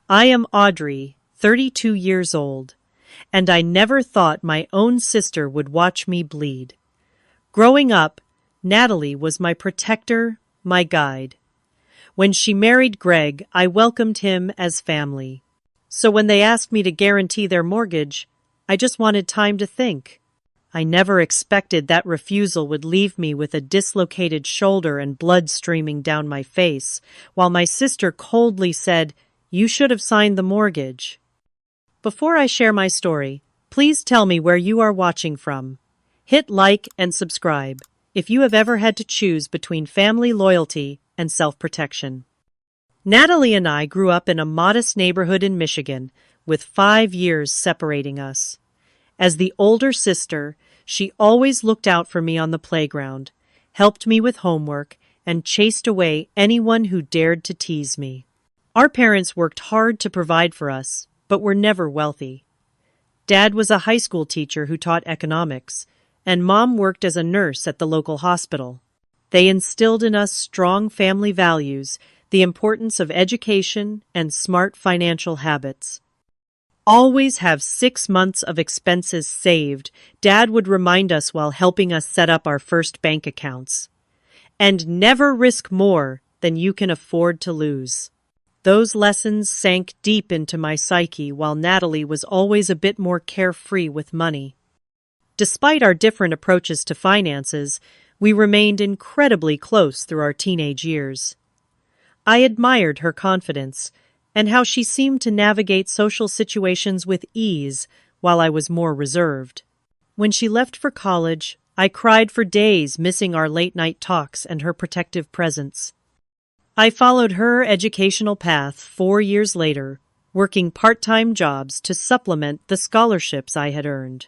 I am Audrey, 32 years old, and I never thought my own sister would watch me bleed. Growing up, Natalie was my protector, my guide. When she married Greg, I welcomed him as family. So when they asked me to guarantee their mortgage, I just wanted time to think. I never expected that refusal would leave me with a dislocated shoulder and blood streaming down my face, while my sister coldly said, "You should have signed the mortgage." Before I share my story, please tell me where you are watching from. Hit like and subscribe if you have ever had to choose between family loyalty and self-protection. Natalie and I grew up in a modest neighborhood in Michigan, with 5 years separating us. As the older sister, she always looked out for me on the playground, helped me with homework, and chased away anyone who dared to tease me. Our parents worked hard to provide for us, but were never wealthy. Dad was a high school teacher who taught economics, and Mom worked as a nurse at the local hospital. They instilled in us strong family values, the importance of education, and smart financial habits. Always have 6 months of expenses saved, Dad would remind us while helping us set up our first bank accounts. And never risk more than you can afford to lose. Those lessons sank deep into my psyche while Natalie was always a bit more carefree with money. Despite our different approaches to finances, we remained incredibly close through our teenage years. I admired her confidence and how she seemed to navigate social situations with ease while I was more reserved. When she left for college, I cried for days, missing our late-night talks and her protective presence. I followed her educational path 4 years later, working part-time jobs to supplement the scholarships I had earned.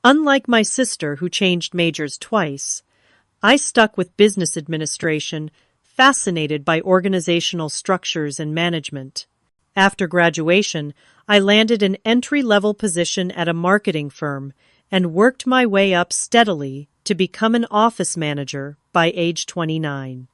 Unlike my sister, who changed majors twice, I stuck with business administration, fascinated by organizational structures and management. After graduation, I landed an entry-level position at a marketing firm and worked my way up steadily to become an office manager by age 29.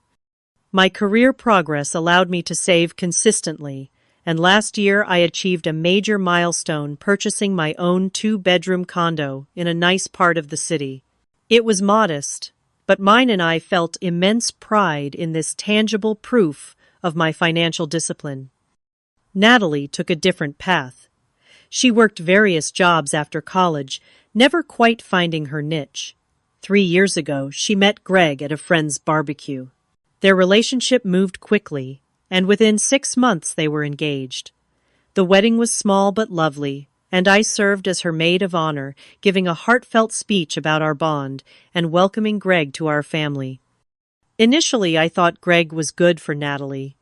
My career progress allowed me to save consistently, and last year I achieved a major milestone, purchasing my own 2-bedroom condo in a nice part of the city. It was modest, but mine and I felt immense pride in this tangible proof of my financial discipline. Natalie took a different path. She worked various jobs after college, never quite finding her niche. 3 years ago, she met Greg at a friend's barbecue. Their relationship moved quickly, and within 6 months they were engaged. The wedding was small but lovely, and I served as her maid of honor, giving a heartfelt speech about our bond and welcoming Greg to our family. Initially, I thought Greg was good for Natalie.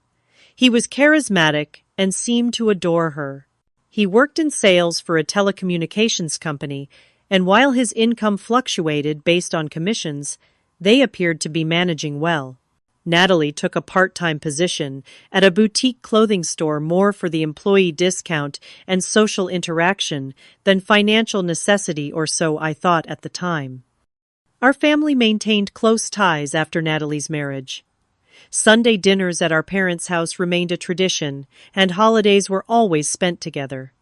He was charismatic and seemed to adore her. He worked in sales for a telecommunications company, and while his income fluctuated based on commissions, they appeared to be managing well. Natalie took a part-time position at a boutique clothing store, more for the employee discount and social interaction than financial necessity, or so I thought at the time. Our family maintained close ties after Natalie's marriage. Sunday dinners at our parents' house remained a tradition, and holidays were always spent together.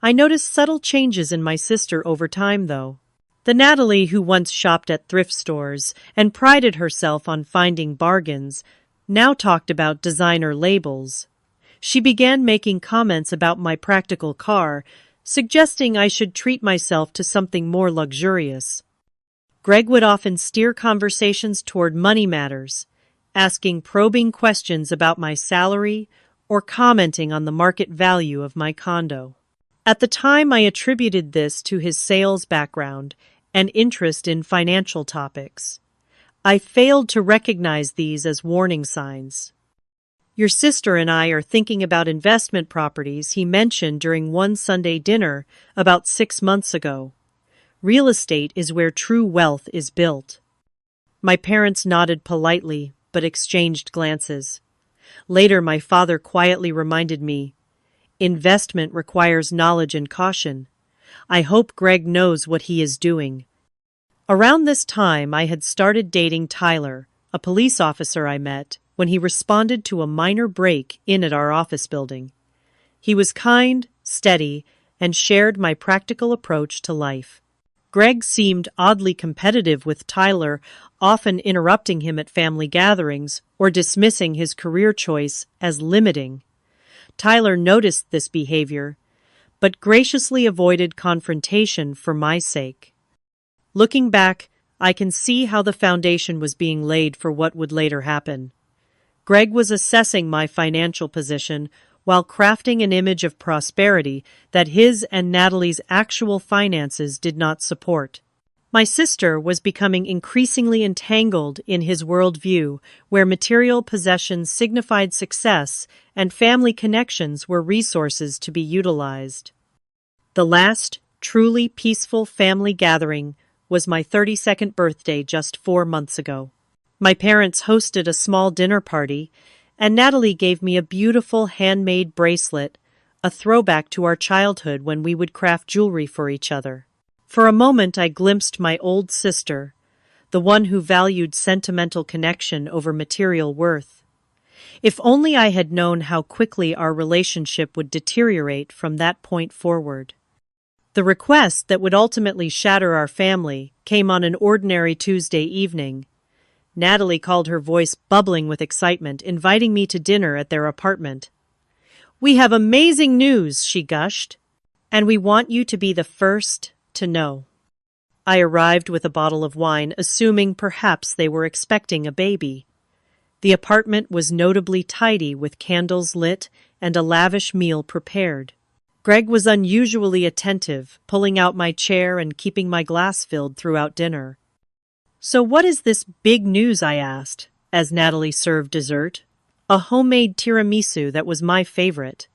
I noticed subtle changes in my sister over time, though. The Natalie who once shopped at thrift stores and prided herself on finding bargains now talked about designer labels. She began making comments about my practical car, suggesting I should treat myself to something more luxurious. Greg would often steer conversations toward money matters, asking probing questions about my salary or commenting on the market value of my condo. At the time, I attributed this to his sales background and interest in financial topics. I failed to recognize these as warning signs. "Your sister and I are thinking about investment properties," he mentioned during one Sunday dinner about 6 months ago. "Real estate is where true wealth is built." My parents nodded politely, but exchanged glances. Later, my father quietly reminded me, "Investment requires knowledge and caution. I hope Greg knows what he is doing." Around this time, I had started dating Tyler, a police officer I met when he responded to a minor break-in at our office building. He was kind, steady, and shared my practical approach to life. Greg seemed oddly competitive with Tyler, often interrupting him at family gatherings or dismissing his career choice as limiting. Tyler noticed this behavior, but graciously avoided confrontation for my sake. Looking back, I can see how the foundation was being laid for what would later happen. Greg was assessing my financial position while crafting an image of prosperity that his and Natalie's actual finances did not support. My sister was becoming increasingly entangled in his worldview, where material possessions signified success and family connections were resources to be utilized. The last truly peaceful family gathering was my 32nd birthday just 4 months ago. My parents hosted a small dinner party, and Natalie gave me a beautiful handmade bracelet, a throwback to our childhood when we would craft jewelry for each other. For a moment I glimpsed my old sister, the one who valued sentimental connection over material worth. If only I had known how quickly our relationship would deteriorate from that point forward. The request that would ultimately shatter our family came on an ordinary Tuesday evening. Natalie called, her voice bubbling with excitement, inviting me to dinner at their apartment. "We have amazing news," she gushed, "and we want you to be the first to know." I arrived with a bottle of wine, assuming perhaps they were expecting a baby. The apartment was notably tidy, with candles lit and a lavish meal prepared. Greg was unusually attentive, pulling out my chair and keeping my glass filled throughout dinner. "So what is this big news?" I asked, as Natalie served dessert. A homemade tiramisu that was my favorite.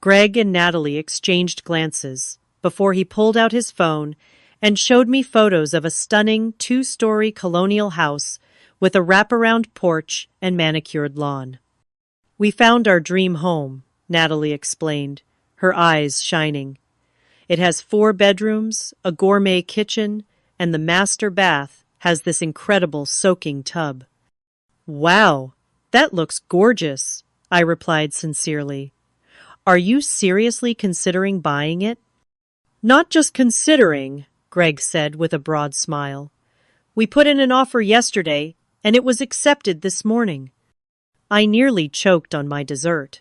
Greg and Natalie exchanged glances before he pulled out his phone and showed me photos of a stunning 2-story colonial house with a wraparound porch and manicured lawn. "We found our dream home," Natalie explained, her eyes shining. "It has 4 bedrooms, a gourmet kitchen, and the master bath has this incredible soaking tub." "Wow, that looks gorgeous," I replied sincerely. "Are you seriously considering buying it?" "Not just considering," Greg said with a broad smile. "We put in an offer yesterday, and it was accepted this morning." I nearly choked on my dessert.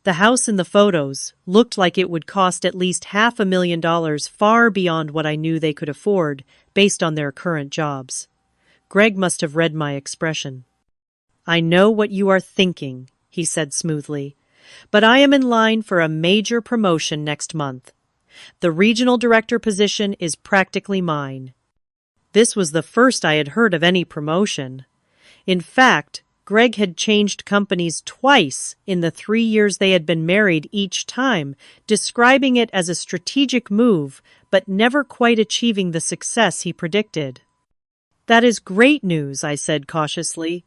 The house in the photos looked like it would cost at least $500,000, far beyond what I knew they could afford based on their current jobs. Greg must have read my expression. "I know what you are thinking," he said smoothly, "but I am in line for a major promotion next month. The regional director position is practically mine." This was the first I had heard of any promotion. In fact, Greg had changed companies twice in the 3 years they had been married, each time describing it as a strategic move, but never quite achieving the success he predicted. "That is great news," I said cautiously.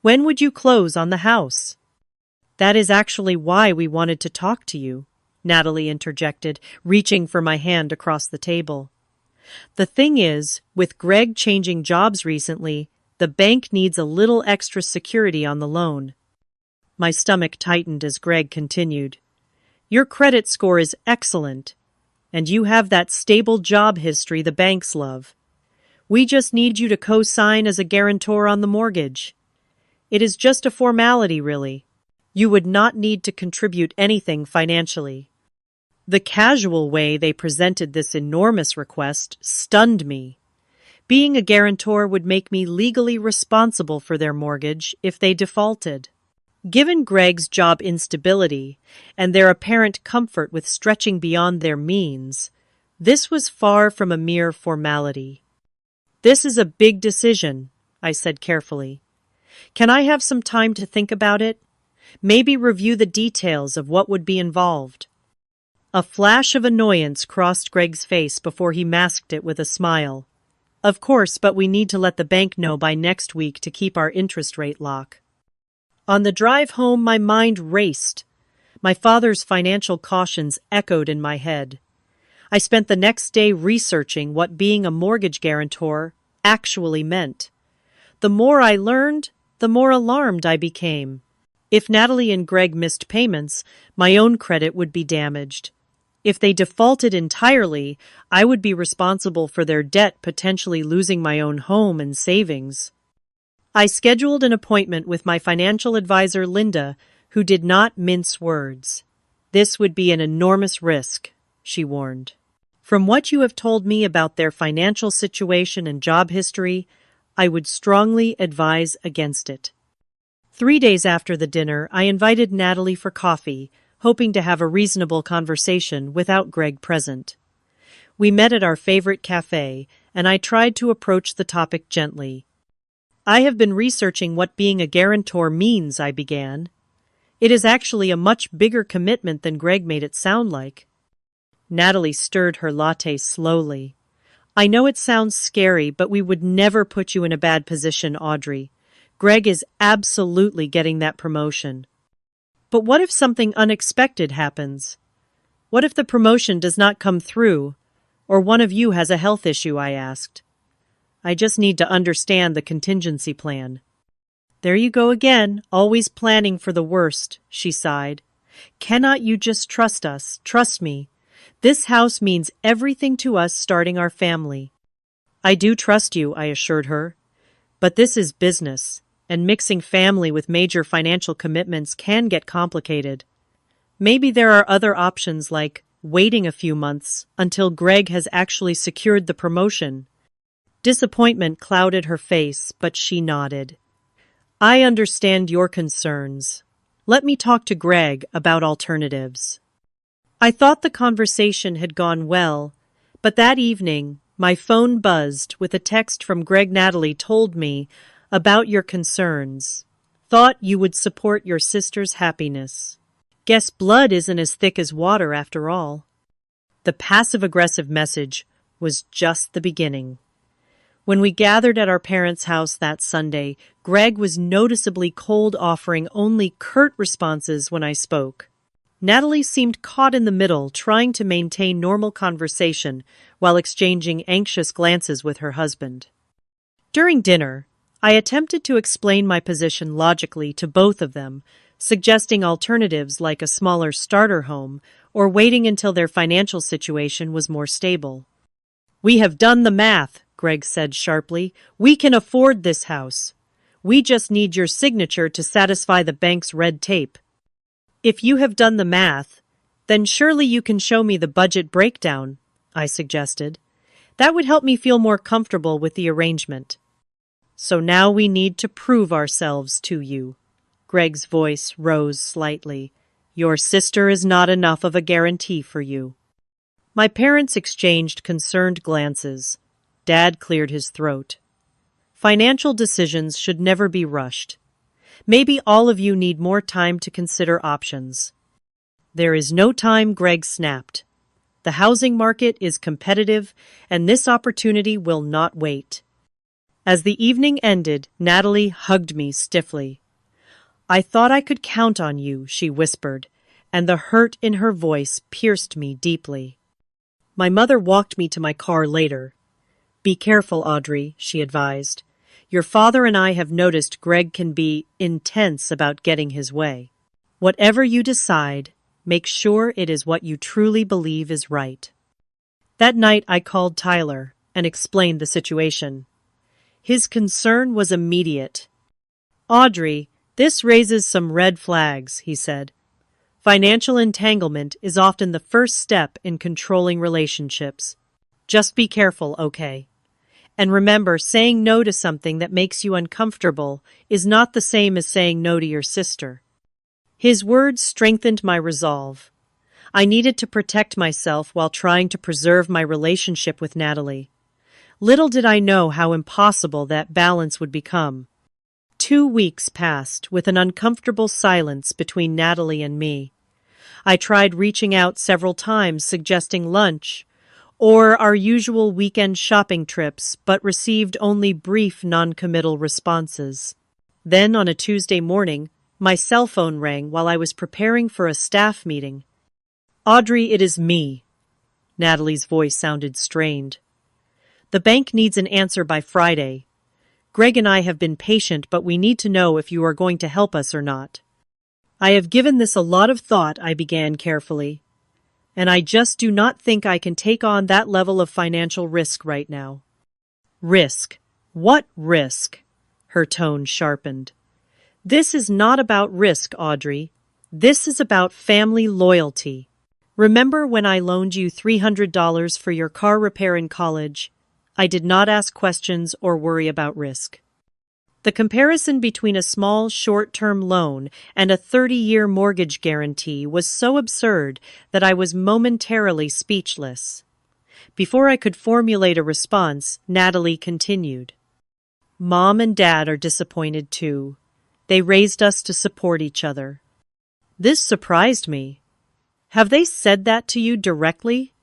"When would you close on the house?" "That is actually why we wanted to talk to you," Natalie interjected, reaching for my hand across the table. "The thing is, with Greg changing jobs recently, the bank needs a little extra security on the loan." My stomach tightened as Greg continued. "Your credit score is excellent, and you have that stable job history the banks love. We just need you to co-sign as a guarantor on the mortgage. It is just a formality, really. You would not need to contribute anything financially." The casual way they presented this enormous request stunned me. Being a guarantor would make me legally responsible for their mortgage if they defaulted. Given Greg's job instability and their apparent comfort with stretching beyond their means, this was far from a mere formality. "This is a big decision," I said carefully. "Can I have some time to think about it? Maybe review the details of what would be involved." A flash of annoyance crossed Greg's face before he masked it with a smile. "Of course, but we need to let the bank know by next week to keep our interest rate lock." On the drive home, my mind raced. My father's financial cautions echoed in my head. I spent the next day researching what being a mortgage guarantor actually meant. The more I learned, the more alarmed I became. If Natalie and Greg missed payments, my own credit would be damaged. If they defaulted entirely, I would be responsible for their debt, potentially losing my own home and savings. I scheduled an appointment with my financial advisor, Linda, who did not mince words. This would be an enormous risk, she warned. From what you have told me about their financial situation and job history, I would strongly advise against it. 3 days after the dinner, I invited Natalie for coffee, hoping to have a reasonable conversation without Greg present. We met at our favorite cafe, and I tried to approach the topic gently. I have been researching what being a guarantor means, I began. It is actually a much bigger commitment than Greg made it sound like. Natalie stirred her latte slowly. I know it sounds scary, but we would never put you in a bad position, Audrey. Greg is absolutely getting that promotion. But what if something unexpected happens? What if the promotion does not come through, or one of you has a health issue, I asked. I just need to understand the contingency plan. There you go again, always planning for the worst, she sighed. Cannot you just trust us? Trust me. This house means everything to us, starting our family. I do trust you, I assured her. But this is business, and mixing family with major financial commitments can get complicated. Maybe there are other options, like waiting a few months until Greg has actually secured the promotion. Disappointment clouded her face, but she nodded. I understand your concerns. Let me talk to Greg about alternatives. I thought the conversation had gone well, but that evening, my phone buzzed with a text from Greg. Natalie told me about your concerns. Thought you would support your sister's happiness. Guess blood isn't as thick as water after all. The passive-aggressive message was just the beginning. When we gathered at our parents' house that Sunday, Greg was noticeably cold, offering only curt responses when I spoke. Natalie seemed caught in the middle, trying to maintain normal conversation while exchanging anxious glances with her husband. During dinner, I attempted to explain my position logically to both of them, suggesting alternatives like a smaller starter home or waiting until their financial situation was more stable. We have done the math, Greg said sharply. We can afford this house. We just need your signature to satisfy the bank's red tape. If you have done the math, then surely you can show me the budget breakdown, I suggested. That would help me feel more comfortable with the arrangement. So now we need to prove ourselves to you. Greg's voice rose slightly. Your sister is not enough of a guarantee for you. My parents exchanged concerned glances. Dad cleared his throat. Financial decisions should never be rushed. Maybe all of you need more time to consider options. There is no time, Greg snapped. The housing market is competitive, and this opportunity will not wait. As the evening ended, Natalie hugged me stiffly. I thought I could count on you, she whispered, and the hurt in her voice pierced me deeply. My mother walked me to my car later. Be careful, Audrey, she advised. Your father and I have noticed Greg can be intense about getting his way. Whatever you decide, make sure it is what you truly believe is right. That night I called Tyler and explained the situation. His concern was immediate. Audrey, this raises some red flags, he said. Financial entanglement is often the first step in controlling relationships. Just be careful, okay? And remember, saying no to something that makes you uncomfortable is not the same as saying no to your sister. His words strengthened my resolve. I needed to protect myself while trying to preserve my relationship with Natalie. Little did I know how impossible that balance would become. 2 weeks passed with an uncomfortable silence between Natalie and me. I tried reaching out several times, suggesting lunch, or our usual weekend shopping trips, but received only brief non-committal responses. Then, on a Tuesday morning, my cell phone rang while I was preparing for a staff meeting. Audrey, it is me. Natalie's voice sounded strained. The bank needs an answer by Friday. Greg and I have been patient, but we need to know if you are going to help us or not. I have given this a lot of thought, I began carefully, and I just do not think I can take on that level of financial risk right now. Risk? What risk? Her tone sharpened. This is not about risk, Audrey. This is about family loyalty. Remember when I loaned you $300 for your car repair in college? I did not ask questions or worry about risk. The comparison between a small, short-term loan and a 30-year mortgage guarantee was so absurd that I was momentarily speechless. Before I could formulate a response, Natalie continued. Mom and Dad are disappointed too. They raised us to support each other. This surprised me. Have they said that to you directly?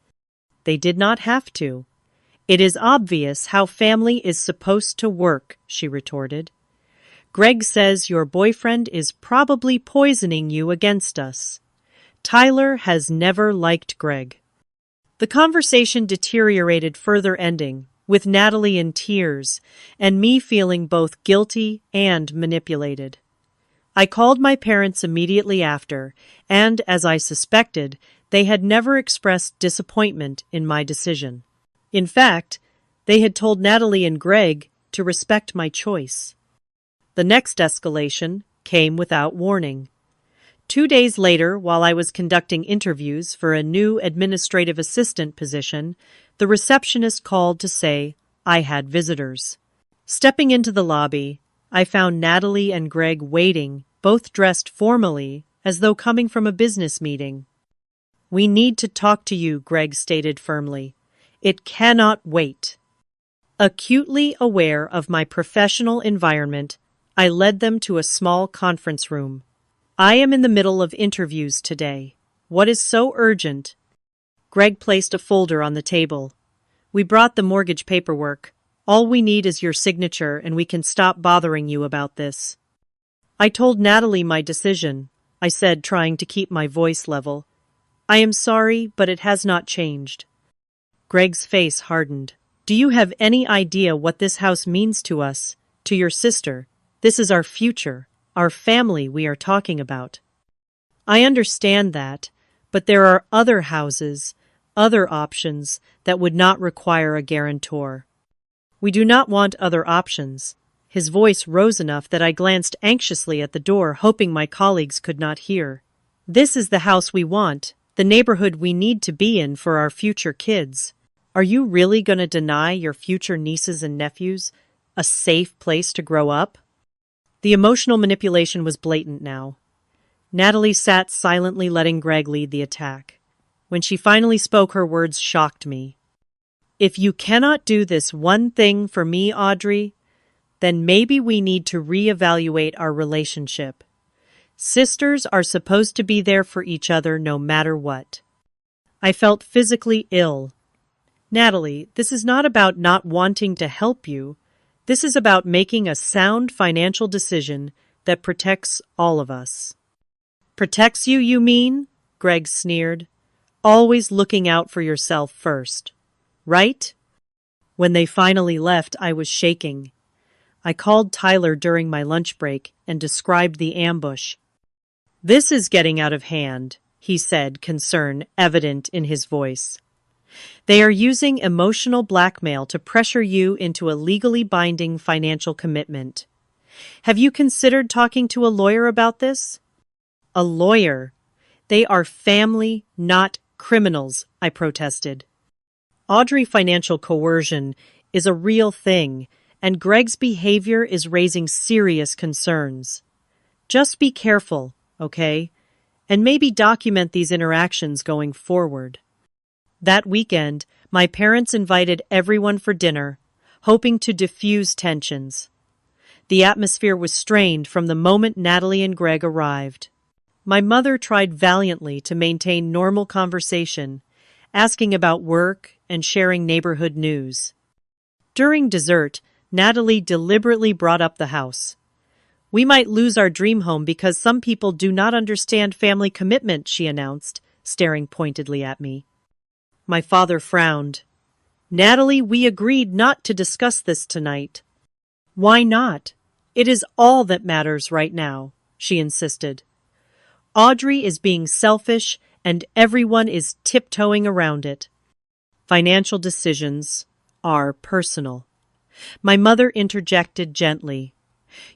They did not have to. It is obvious how family is supposed to work, she retorted. Greg says your boyfriend is probably poisoning you against us. Tyler has never liked Greg. The conversation deteriorated, further ending, with Natalie in tears and me feeling both guilty and manipulated. I called my parents immediately after, and, as I suspected, they had never expressed disappointment in my decision. In fact, they had told Natalie and Greg to respect my choice. The next escalation came without warning. 2 days later, while I was conducting interviews for a new administrative assistant position, the receptionist called to say I had visitors. Stepping into the lobby, I found Natalie and Greg waiting, both dressed formally, as though coming from a business meeting. We need to talk to you, Greg stated firmly. It cannot wait. Acutely aware of my professional environment, I led them to a small conference room. I am in the middle of interviews today. What is so urgent? Greg placed a folder on the table. We brought the mortgage paperwork. All we need is your signature and we can stop bothering you about this. I told Natalie my decision, I said, trying to keep my voice level. I am sorry, but it has not changed. Greg's face hardened. Do you have any idea what this house means to us, to your sister? This is our future, our family we are talking about. I understand that, but there are other houses, other options that would not require a guarantor. We do not want other options. His voice rose enough that I glanced anxiously at the door, hoping my colleagues could not hear. This is the house we want, the neighborhood we need to be in for our future kids. Are you really going to deny your future nieces and nephews a safe place to grow up? The emotional manipulation was blatant now. Natalie sat silently, letting Greg lead the attack. When she finally spoke, her words shocked me. If you cannot do this one thing for me, Audrey, then maybe we need to reevaluate our relationship. Sisters are supposed to be there for each other no matter what. I felt physically ill. Natalie, this is not about not wanting to help you. This is about making a sound financial decision that protects all of us. Protects you, you mean? Greg sneered. Always looking out for yourself first. Right? When they finally left, I was shaking. I called Tyler during my lunch break and described the ambush. This is getting out of hand, he said, concern evident in his voice. They are using emotional blackmail to pressure you into a legally binding financial commitment. Have you considered talking to a lawyer about this? A lawyer? They are family, not criminals, I protested. Audrey, financial coercion is a real thing, and Greg's behavior is raising serious concerns. Just be careful, okay? And maybe document these interactions going forward. That weekend, my parents invited everyone for dinner, hoping to diffuse tensions. The atmosphere was strained from the moment Natalie and Greg arrived. My mother tried valiantly to maintain normal conversation, asking about work and sharing neighborhood news. During dessert, Natalie deliberately brought up the house. We might lose our dream home because some people do not understand family commitment, she announced, staring pointedly at me. My father frowned. Natalie, we agreed not to discuss this tonight. Why not? It is all that matters right now, she insisted. Audrey is being selfish, and everyone is tiptoeing around it. Financial decisions are personal. My mother interjected gently.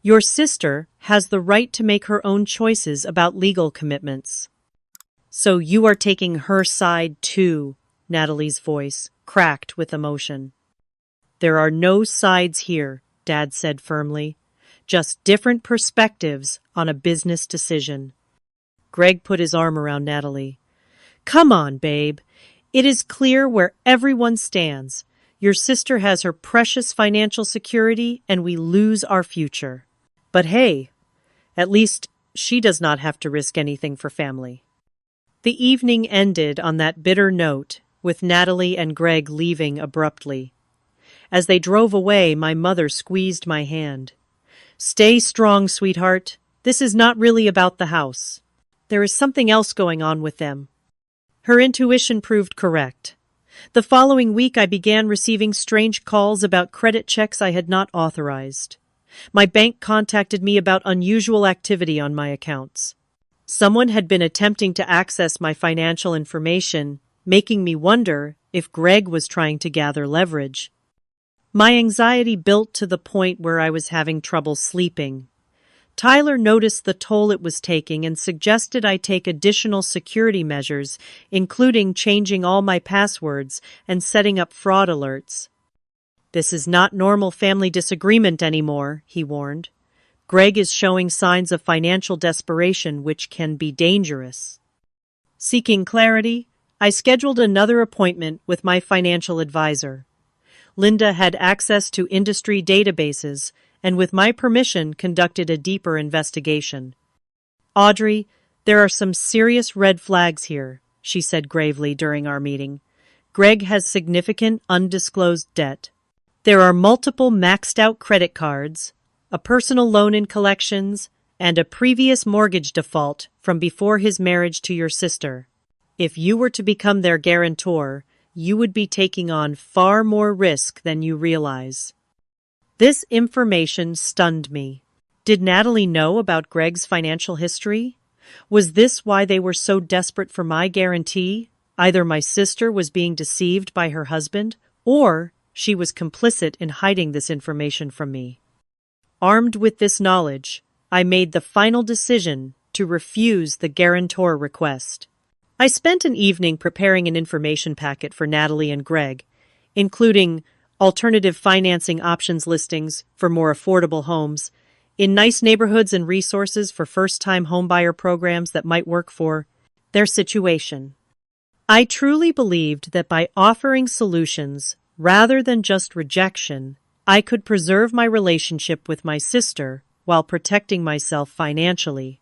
Your sister has the right to make her own choices about legal commitments. So you are taking her side too, Natalie's voice cracked with emotion. There are no sides here, Dad said firmly. Just different perspectives on a business decision. Greg put his arm around Natalie. Come on, babe. It is clear where everyone stands. Your sister has her precious financial security, and we lose our future. But hey, at least she does not have to risk anything for family. The evening ended on that bitter note, with Natalie and Greg leaving abruptly. As they drove away, my mother squeezed my hand. Stay strong, sweetheart. This is not really about the house. There is something else going on with them. Her intuition proved correct. The following week, I began receiving strange calls about credit checks I had not authorized. My bank contacted me about unusual activity on my accounts. Someone had been attempting to access my financial information, making me wonder if Greg was trying to gather leverage. My anxiety built to the point where I was having trouble sleeping. Tyler noticed the toll it was taking and suggested I take additional security measures, including changing all my passwords and setting up fraud alerts. This is not normal family disagreement anymore, he warned. Greg is showing signs of financial desperation, which can be dangerous. Seeking clarity, I scheduled another appointment with my financial advisor. Linda had access to industry databases and with my permission conducted a deeper investigation. Audrey, there are some serious red flags here, she said gravely during our meeting. Greg has significant undisclosed debt. There are multiple maxed-out credit cards, a personal loan in collections, and a previous mortgage default from before his marriage to your sister. If you were to become their guarantor, you would be taking on far more risk than you realize. This information stunned me. Did Natalie know about Greg's financial history? Was this why they were so desperate for my guarantee? Either my sister was being deceived by her husband, or she was complicit in hiding this information from me. Armed with this knowledge, I made the final decision to refuse the guarantor request. I spent an evening preparing an information packet for Natalie and Greg, including alternative financing options listings for more affordable homes, in nice neighborhoods and resources for first-time homebuyer programs that might work for their situation. I truly believed that by offering solutions rather than just rejection, I could preserve my relationship with my sister while protecting myself financially.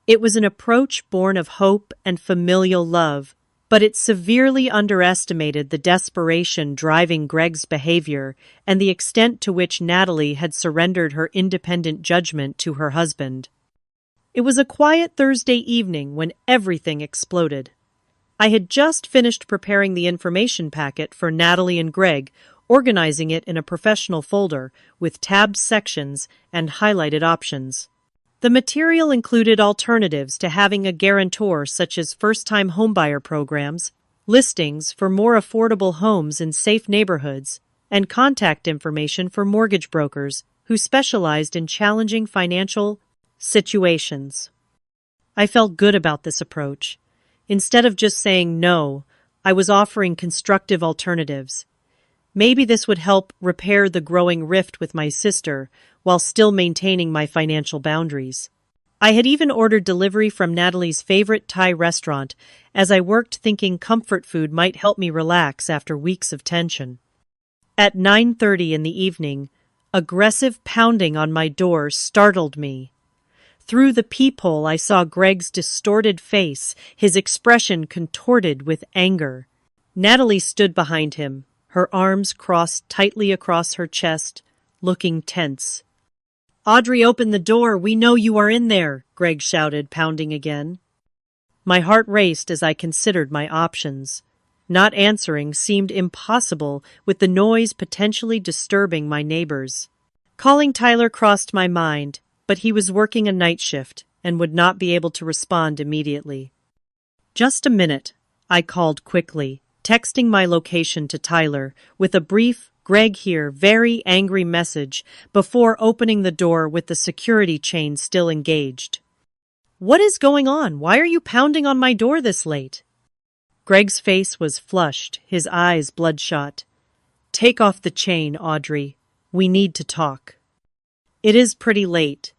It was an approach born of hope and familial love, but it severely underestimated the desperation driving Greg's behavior and the extent to which Natalie had surrendered her independent judgment to her husband. It was a quiet Thursday evening when everything exploded. I had just finished preparing the information packet for Natalie and Greg, organizing it in a professional folder with tabbed sections and highlighted options. The material included alternatives to having a guarantor such as first-time homebuyer programs, listings for more affordable homes in safe neighborhoods, and contact information for mortgage brokers who specialized in challenging financial situations. I felt good about this approach. Instead of just saying no, I was offering constructive alternatives. Maybe this would help repair the growing rift with my sister while still maintaining my financial boundaries. I had even ordered delivery from Natalie's favorite Thai restaurant as I worked thinking comfort food might help me relax after weeks of tension. At 9:30 in the evening, aggressive pounding on my door startled me. Through the peephole I saw Greg's distorted face, his expression contorted with anger. Natalie stood behind him, her arms crossed tightly across her chest, looking tense. "Audrey, open the door! We know you are in there!" Greg shouted, pounding again. My heart raced as I considered my options. Not answering seemed impossible with the noise potentially disturbing my neighbors. Calling Tyler crossed my mind, but he was working a night shift, and would not be able to respond immediately. "Just a minute," I called quickly, texting my location to Tyler with a brief, "Greg here, very angry" message before opening the door with the security chain still engaged. "What is going on? Why are you pounding on my door this late?" Greg's face was flushed, his eyes bloodshot. "Take off the chain, Audrey. We need to talk." "It is pretty late.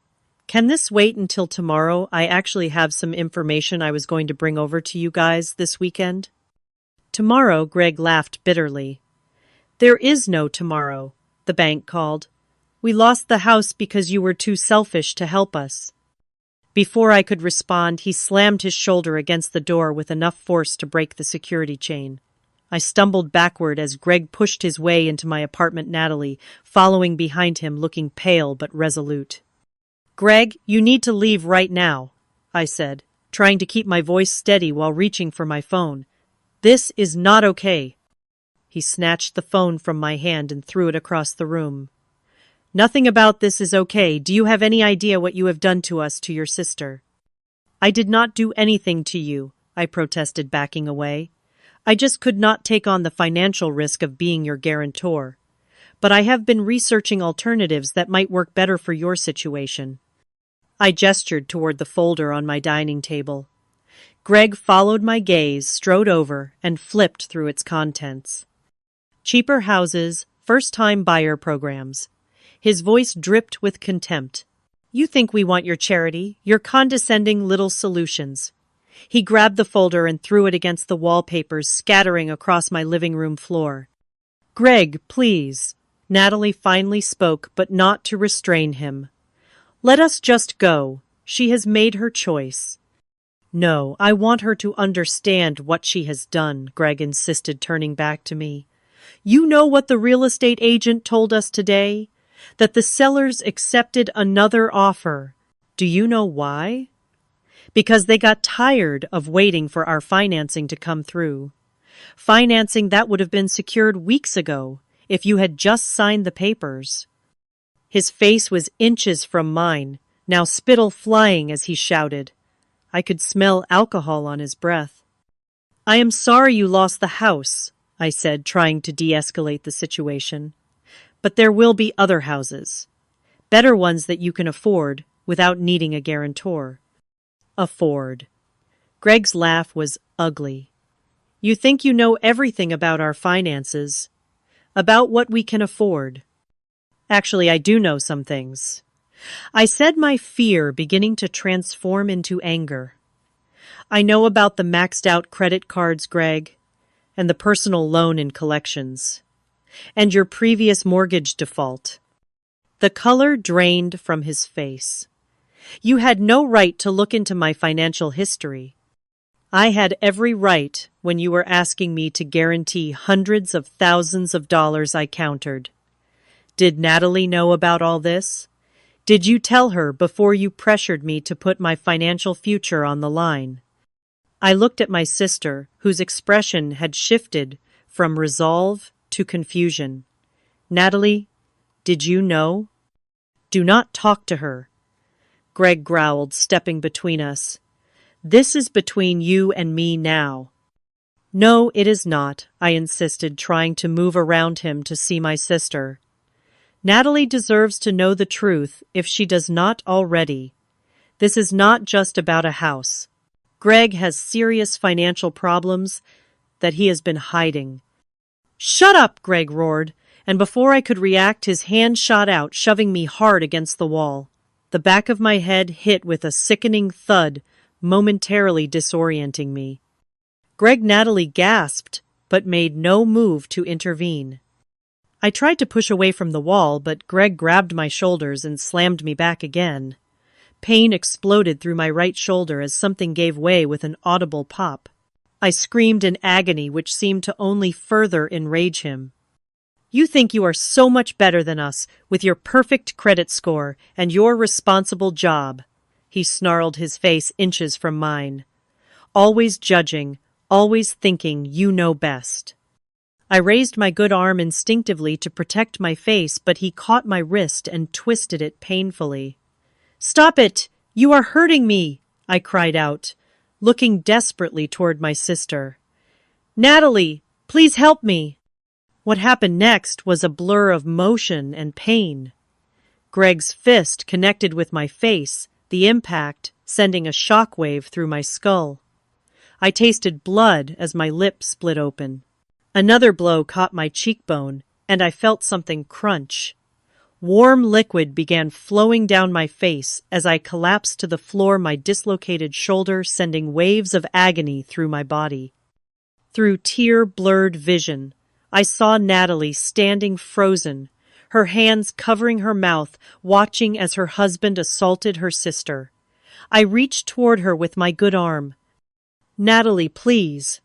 Can this wait until tomorrow? I actually have some information I was going to bring over to you guys this weekend." "Tomorrow?" Greg laughed bitterly. "There is no tomorrow," the bank called. "We lost the house because you were too selfish to help us." Before I could respond, he slammed his shoulder against the door with enough force to break the security chain. I stumbled backward as Greg pushed his way into my apartment, Natalie following behind him, looking pale but resolute. "Greg, you need to leave right now," I said, trying to keep my voice steady while reaching for my phone. "This is not okay." He snatched the phone from my hand and threw it across the room. "Nothing about this is okay. Do you have any idea what you have done to us, to your sister?" "I did not do anything to you," I protested, backing away. "I just could not take on the financial risk of being your guarantor. But I have been researching alternatives that might work better for your situation." I gestured toward the folder on my dining table. Greg followed my gaze, strode over, and flipped through its contents. "Cheaper houses, first-time buyer programs." His voice dripped with contempt. "You think we want your charity, your condescending little solutions." He grabbed the folder and threw it against the wallpapers, scattering across my living room floor. "Greg, please." Natalie finally spoke, but not to restrain him. "Let us just go. She has made her choice." "No, I want her to understand what she has done," Greg insisted, turning back to me. "You know what the real estate agent told us today? That the sellers accepted another offer. Do you know why? Because they got tired of waiting for our financing to come through. Financing that would have been secured weeks ago if you had just signed the papers." His face was inches from mine, now spittle flying as he shouted. I could smell alcohol on his breath. "I am sorry you lost the house," I said, trying to de-escalate the situation. "But there will be other houses. Better ones that you can afford without needing a guarantor." "Afford." Greg's laugh was ugly. "You think you know everything about our finances, about what we can afford." "Actually, I do know some things." I said, my fear beginning to transform into anger. "I know about the maxed-out credit cards, Greg, and the personal loan in collections, and your previous mortgage default." The color drained from his face. "You had no right to look into my financial history." "I had every right when you were asking me to guarantee hundreds of thousands of dollars," I countered. "Did Natalie know about all this? Did you tell her before you pressured me to put my financial future on the line?" I looked at my sister, whose expression had shifted from resolve to confusion. "Natalie, did you know?" "Do not talk to her," Greg growled, stepping between us. "This is between you and me now." "No, it is not," I insisted, trying to move around him to see my sister. "Natalie deserves to know the truth if she does not already. This is not just about a house. Greg has serious financial problems that he has been hiding." "Shut up!" Greg roared, and before I could react, his hand shot out, shoving me hard against the wall. The back of my head hit with a sickening thud, momentarily disorienting me. Natalie gasped, but made no move to intervene. I tried to push away from the wall, but Greg grabbed my shoulders and slammed me back again. Pain exploded through my right shoulder as something gave way with an audible pop. I screamed in agony, which seemed to only further enrage him. "You think you are so much better than us, with your perfect credit score and your responsible job," he snarled, his face inches from mine. "Always judging, always thinking you know best." I raised my good arm instinctively to protect my face, but he caught my wrist and twisted it painfully. "Stop it! You are hurting me, I cried out, looking desperately toward my sister. Natalie, please help me. What happened next was a blur of motion and pain. Greg's fist connected with my face, the impact sending a shockwave through my skull. I tasted blood as my lip split open. Another blow caught my cheekbone, and I felt something crunch. Warm liquid began flowing down my face as I collapsed to the floor, my dislocated shoulder sending waves of agony through my body. Through tear-blurred vision, I saw Natalie standing frozen, her hands covering her mouth, watching as her husband assaulted her sister. I reached toward her with my good arm. Natalie, please,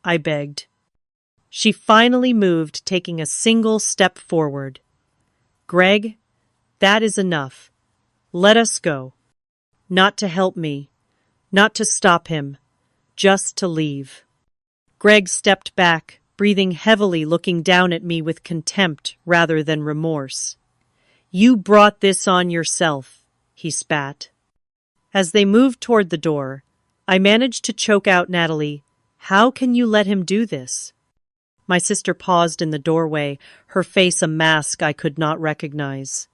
I begged. She finally moved, taking a single step forward. Greg, that is enough. Let us go. Not to help me, not to stop him, just to leave. Greg stepped back, breathing heavily, looking down at me with contempt rather than remorse. You brought this on yourself, he spat. As they moved toward the door, I managed to choke out Natalie. How can you let him do this? My sister paused in the doorway, her face a mask I could not recognize.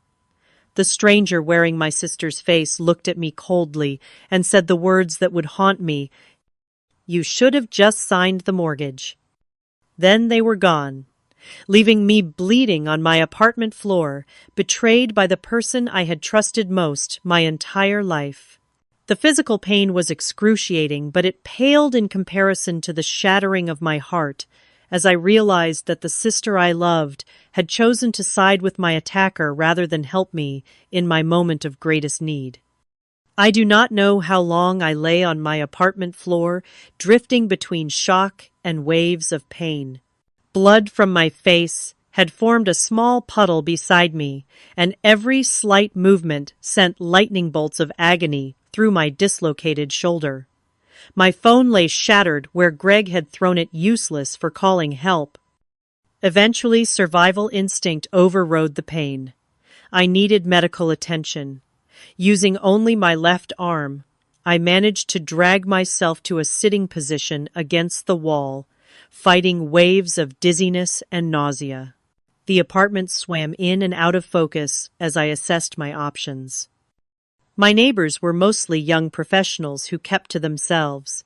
The stranger wearing my sister's face looked at me coldly and said the words that would haunt me. You should have just signed the mortgage. Then they were gone, leaving me bleeding on my apartment floor, betrayed by the person I had trusted most my entire life. The physical pain was excruciating, but it paled in comparison to the shattering of my heart as I realized that the sister I loved had chosen to side with my attacker rather than help me in my moment of greatest need. I do not know how long I lay on my apartment floor, drifting between shock and waves of pain. Blood from my face had formed a small puddle beside me, and every slight movement sent lightning bolts of agony through my dislocated shoulder. My phone lay shattered where Greg had thrown it, useless for calling help. Eventually, survival instinct overrode the pain. I needed medical attention. Using only my left arm, I managed to drag myself to a sitting position against the wall, fighting waves of dizziness and nausea. The apartment swam in and out of focus as I assessed my options. My neighbors were mostly young professionals who kept to themselves.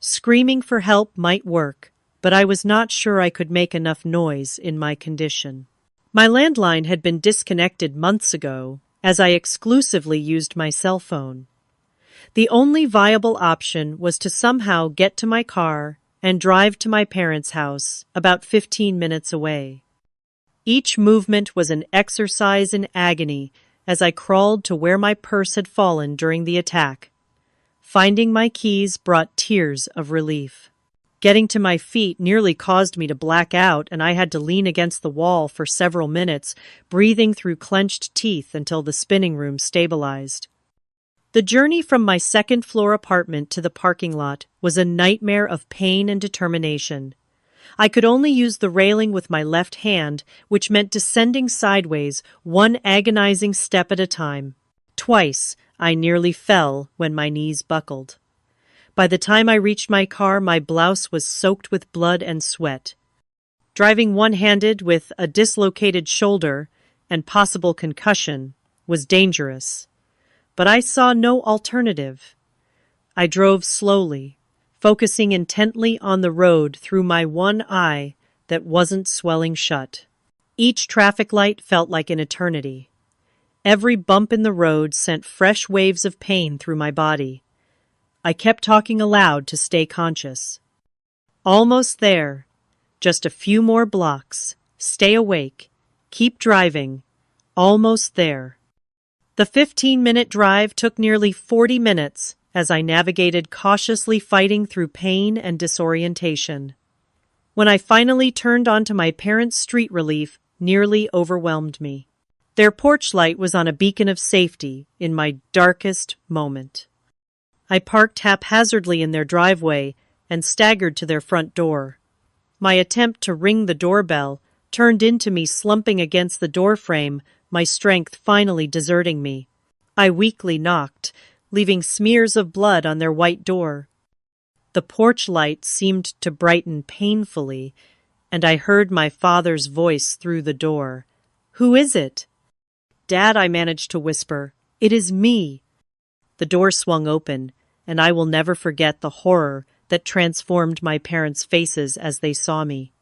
Screaming for help might work, but I was not sure I could make enough noise in my condition. My landline had been disconnected months ago, as I exclusively used my cell phone. The only viable option was to somehow get to my car and drive to my parents' house, about 15 minutes away. Each movement was an exercise in agony as I crawled to where my purse had fallen during the attack. Finding my keys brought tears of relief. Getting to my feet nearly caused me to black out, and I had to lean against the wall for several minutes, breathing through clenched teeth until the spinning room stabilized. The journey from my second-floor apartment to the parking lot was a nightmare of pain and determination. I could only use the railing with my left hand, which meant descending sideways, one agonizing step at a time. Twice, I nearly fell when my knees buckled. By the time I reached my car, my blouse was soaked with blood and sweat. Driving one-handed with a dislocated shoulder and possible concussion was dangerous. But I saw no alternative. I drove slowly, focusing intently on the road through my one eye that wasn't swelling shut. Each traffic light felt like an eternity. Every bump in the road sent fresh waves of pain through my body. I kept talking aloud to stay conscious. Almost there. Just a few more blocks. Stay awake. Keep driving. Almost there. The 15-minute drive took nearly 40 minutes as I navigated cautiously, fighting through pain and disorientation. When I finally turned onto my parents' street, relief nearly overwhelmed me. Their porch light was on a beacon of safety in my darkest moment. I parked haphazardly in their driveway and staggered to their front door. My attempt to ring the doorbell turned into me slumping against the doorframe, my strength finally deserting me. I weakly knocked, leaving smears of blood on their white door. The porch light seemed to brighten painfully, and I heard my father's voice through the door. "Who is it?" "Dad," I managed to whisper. "It is me." The door swung open, and I will never forget the horror that transformed my parents' faces as they saw me.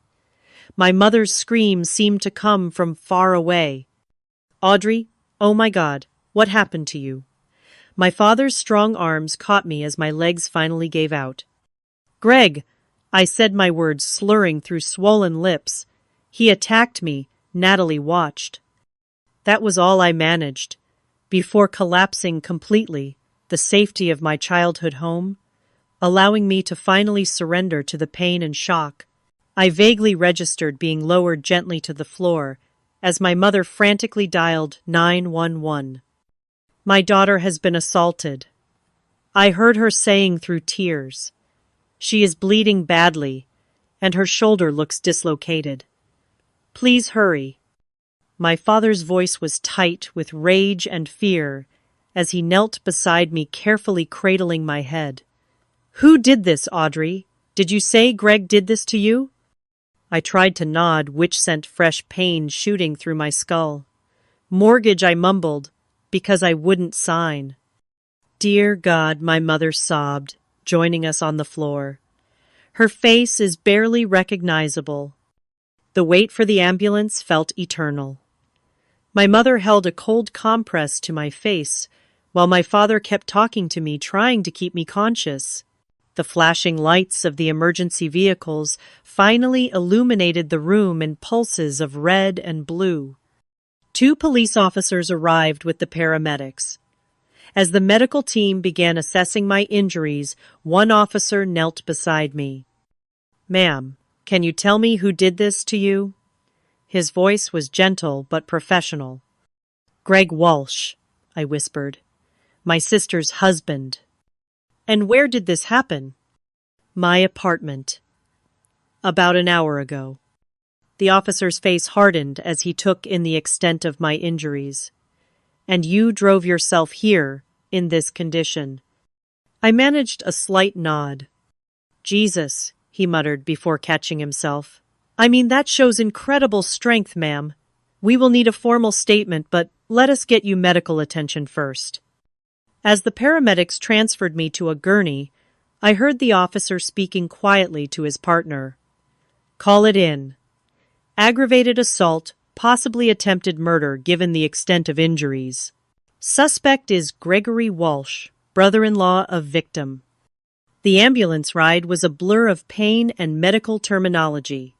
My mother's scream seemed to come from far away. "Audrey, oh my God, what happened to you?" My father's strong arms caught me as my legs finally gave out. "Greg," I said, my words slurring through swollen lips. "He attacked me," Natalie watched. That was all I managed, before collapsing completely, the safety of my childhood home, allowing me to finally surrender to the pain and shock. I vaguely registered being lowered gently to the floor as my mother frantically dialed 911. "My daughter has been assaulted," I heard her saying through tears. "She is bleeding badly, and her shoulder looks dislocated. Please hurry." My father's voice was tight with rage and fear as he knelt beside me, carefully cradling my head. "Who did this, Audrey? Did you say Greg did this to you?" I tried to nod, which sent fresh pain shooting through my skull. "Mortgage," I mumbled, because I wouldn't sign. "Dear God," my mother sobbed, joining us on the floor. Her face is barely recognizable. The wait for the ambulance felt eternal. My mother held a cold compress to my face, while my father kept talking to me, trying to keep me conscious. The flashing lights of the emergency vehicles finally illuminated the room in pulses of red and blue. 2 police officers arrived with the paramedics. As the medical team began assessing my injuries, one officer knelt beside me. "Ma'am, can you tell me who did this to you?" His voice was gentle but professional. "Greg Walsh," I whispered. "My sister's husband." "And where did this happen?" "My apartment. About an hour ago." The officer's face hardened as he took in the extent of my injuries. "And you drove yourself here, in this condition?" I managed a slight nod. "Jesus," he muttered before catching himself. "I mean, that shows incredible strength, ma'am. We will need a formal statement, but let us get you medical attention first." As the paramedics transferred me to a gurney, I heard the officer speaking quietly to his partner. "Call it in. Aggravated assault, possibly attempted murder given the extent of injuries. Suspect is Gregory Walsh, brother-in-law of victim." The ambulance ride was a blur of pain and medical terminology.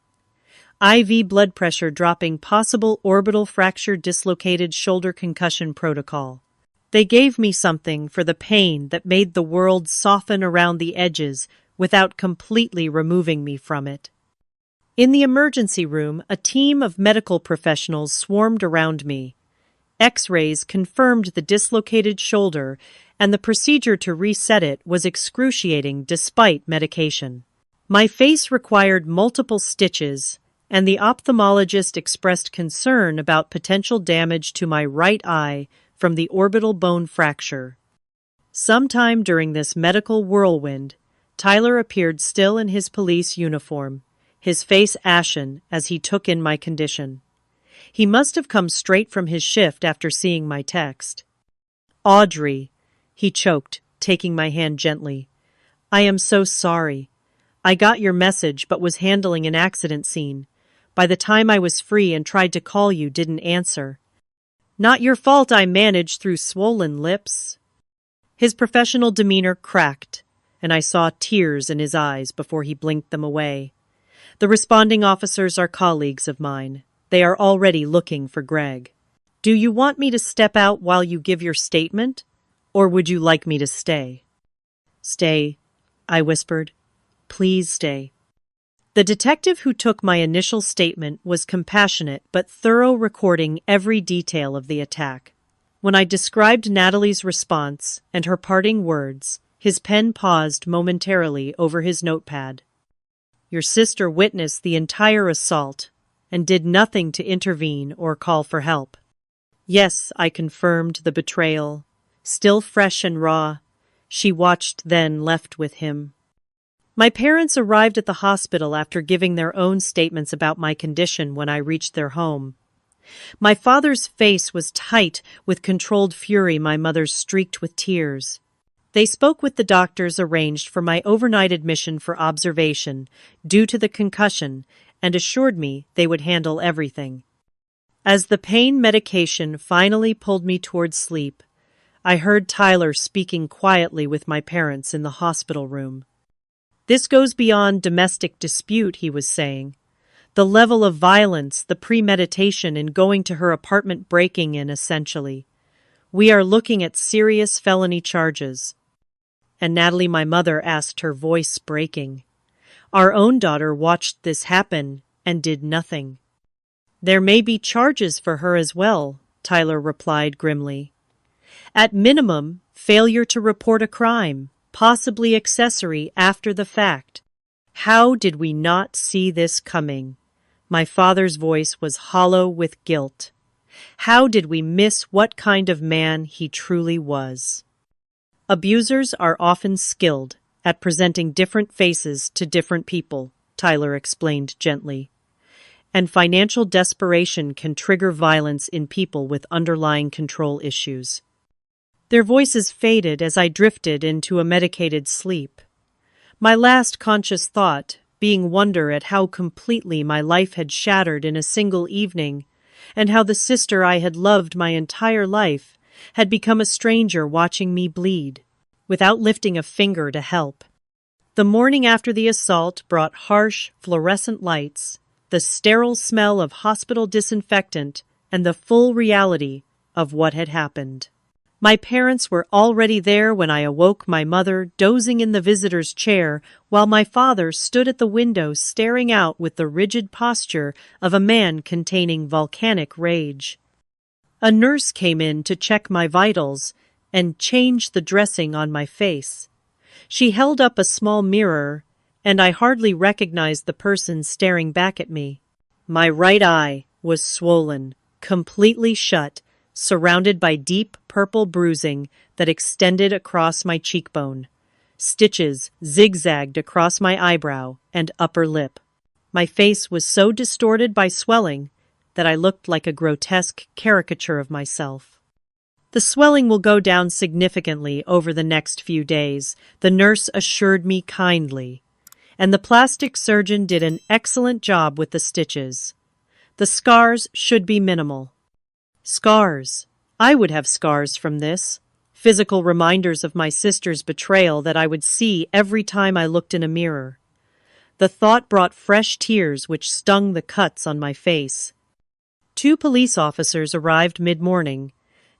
IV blood pressure dropping, possible orbital fracture, dislocated shoulder, concussion protocol. They gave me something for the pain that made the world soften around the edges without completely removing me from it. In the emergency room, a team of medical professionals swarmed around me. X-rays confirmed the dislocated shoulder, and the procedure to reset it was excruciating despite medication. My face required multiple stitches, and the ophthalmologist expressed concern about potential damage to my right eye from the orbital bone fracture. Sometime during this medical whirlwind, Tyler appeared still in his police uniform, his face ashen as he took in my condition. He must have come straight from his shift after seeing my text. "Audrey," he choked, taking my hand gently. "I am so sorry. I got your message but was handling an accident scene. By the time I was free and tried to call you, didn't answer." "Not your fault," I managed through swollen lips. His professional demeanor cracked, and I saw tears in his eyes before he blinked them away. "The responding officers are colleagues of mine. They are already looking for Greg. Do you want me to step out while you give your statement, or would you like me to stay?" "Stay," I whispered. "Please stay." The detective who took my initial statement was compassionate but thorough, recording every detail of the attack. When I described Natalie's response and her parting words, his pen paused momentarily over his notepad. "Your sister witnessed the entire assault and did nothing to intervene or call for help." "Yes," I confirmed the betrayal. still fresh and raw. She watched, then left with him. My parents arrived at the hospital after giving their own statements about my condition when I reached their home. My father's face was tight with controlled fury, my mother's streaked with tears. They spoke with the doctors arranged for my overnight admission for observation due to the concussion and assured me they would handle everything. As the pain medication finally pulled me towards sleep, I heard Tyler speaking quietly with my parents in the hospital room. "This goes beyond domestic dispute," he was saying. "The level of violence, the premeditation in going to her apartment, breaking in, essentially. We are looking at serious felony charges." And Natalie, my mother, asked, her voice breaking. "Our own daughter watched this happen and did nothing." "There may be charges for her as well," Tyler replied grimly. "At minimum, failure to report a crime, possibly accessory after the fact." How did we not see this coming? My father's voice was hollow with guilt. How did we miss what kind of man he truly was? Abusers are often skilled at presenting different faces to different people, Tyler explained gently. And financial desperation can trigger violence in people with underlying control issues. Their voices faded as I drifted into a medicated sleep. My last conscious thought being wonder at how completely my life had shattered in a single evening, and how the sister I had loved my entire life had become a stranger watching me bleed, without lifting a finger to help. The morning after the assault brought harsh, fluorescent lights, the sterile smell of hospital disinfectant, and the full reality of what had happened. My parents were already there when I awoke, my mother dozing in the visitor's chair, while my father stood at the window staring out with the rigid posture of a man containing volcanic rage. A nurse came in to check my vitals and change the dressing on my face. She held up a small mirror, and I hardly recognized the person staring back at me. My right eye was swollen, completely shut, surrounded by deep purple bruising that extended across my cheekbone. Stitches zigzagged across my eyebrow and upper lip. My face was so distorted by swelling that I looked like a grotesque caricature of myself. "The swelling will go down significantly over the next few days," the nurse assured me kindly, and the plastic surgeon did an excellent job with the stitches. "The scars should be minimal." Scars. I would have scars from this. Physical reminders of my sister's betrayal that I would see every time I looked in a mirror. The thought brought fresh tears which stung the cuts on my face. 2 police officers arrived mid-morning,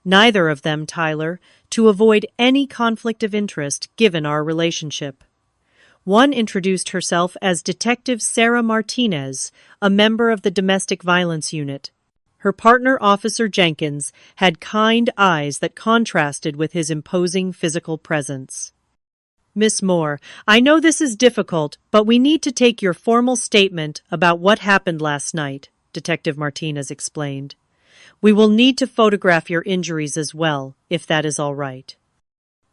neither of them Tyler, to avoid any conflict of interest given our relationship. One introduced herself as Detective Sarah Martinez, a member of the Domestic Violence Unit. Her partner, Officer Jenkins, had kind eyes that contrasted with his imposing physical presence. "Miss Moore, I know this is difficult, but we need to take your formal statement about what happened last night," Detective Martinez explained. "We will need to photograph your injuries as well, if that is all right."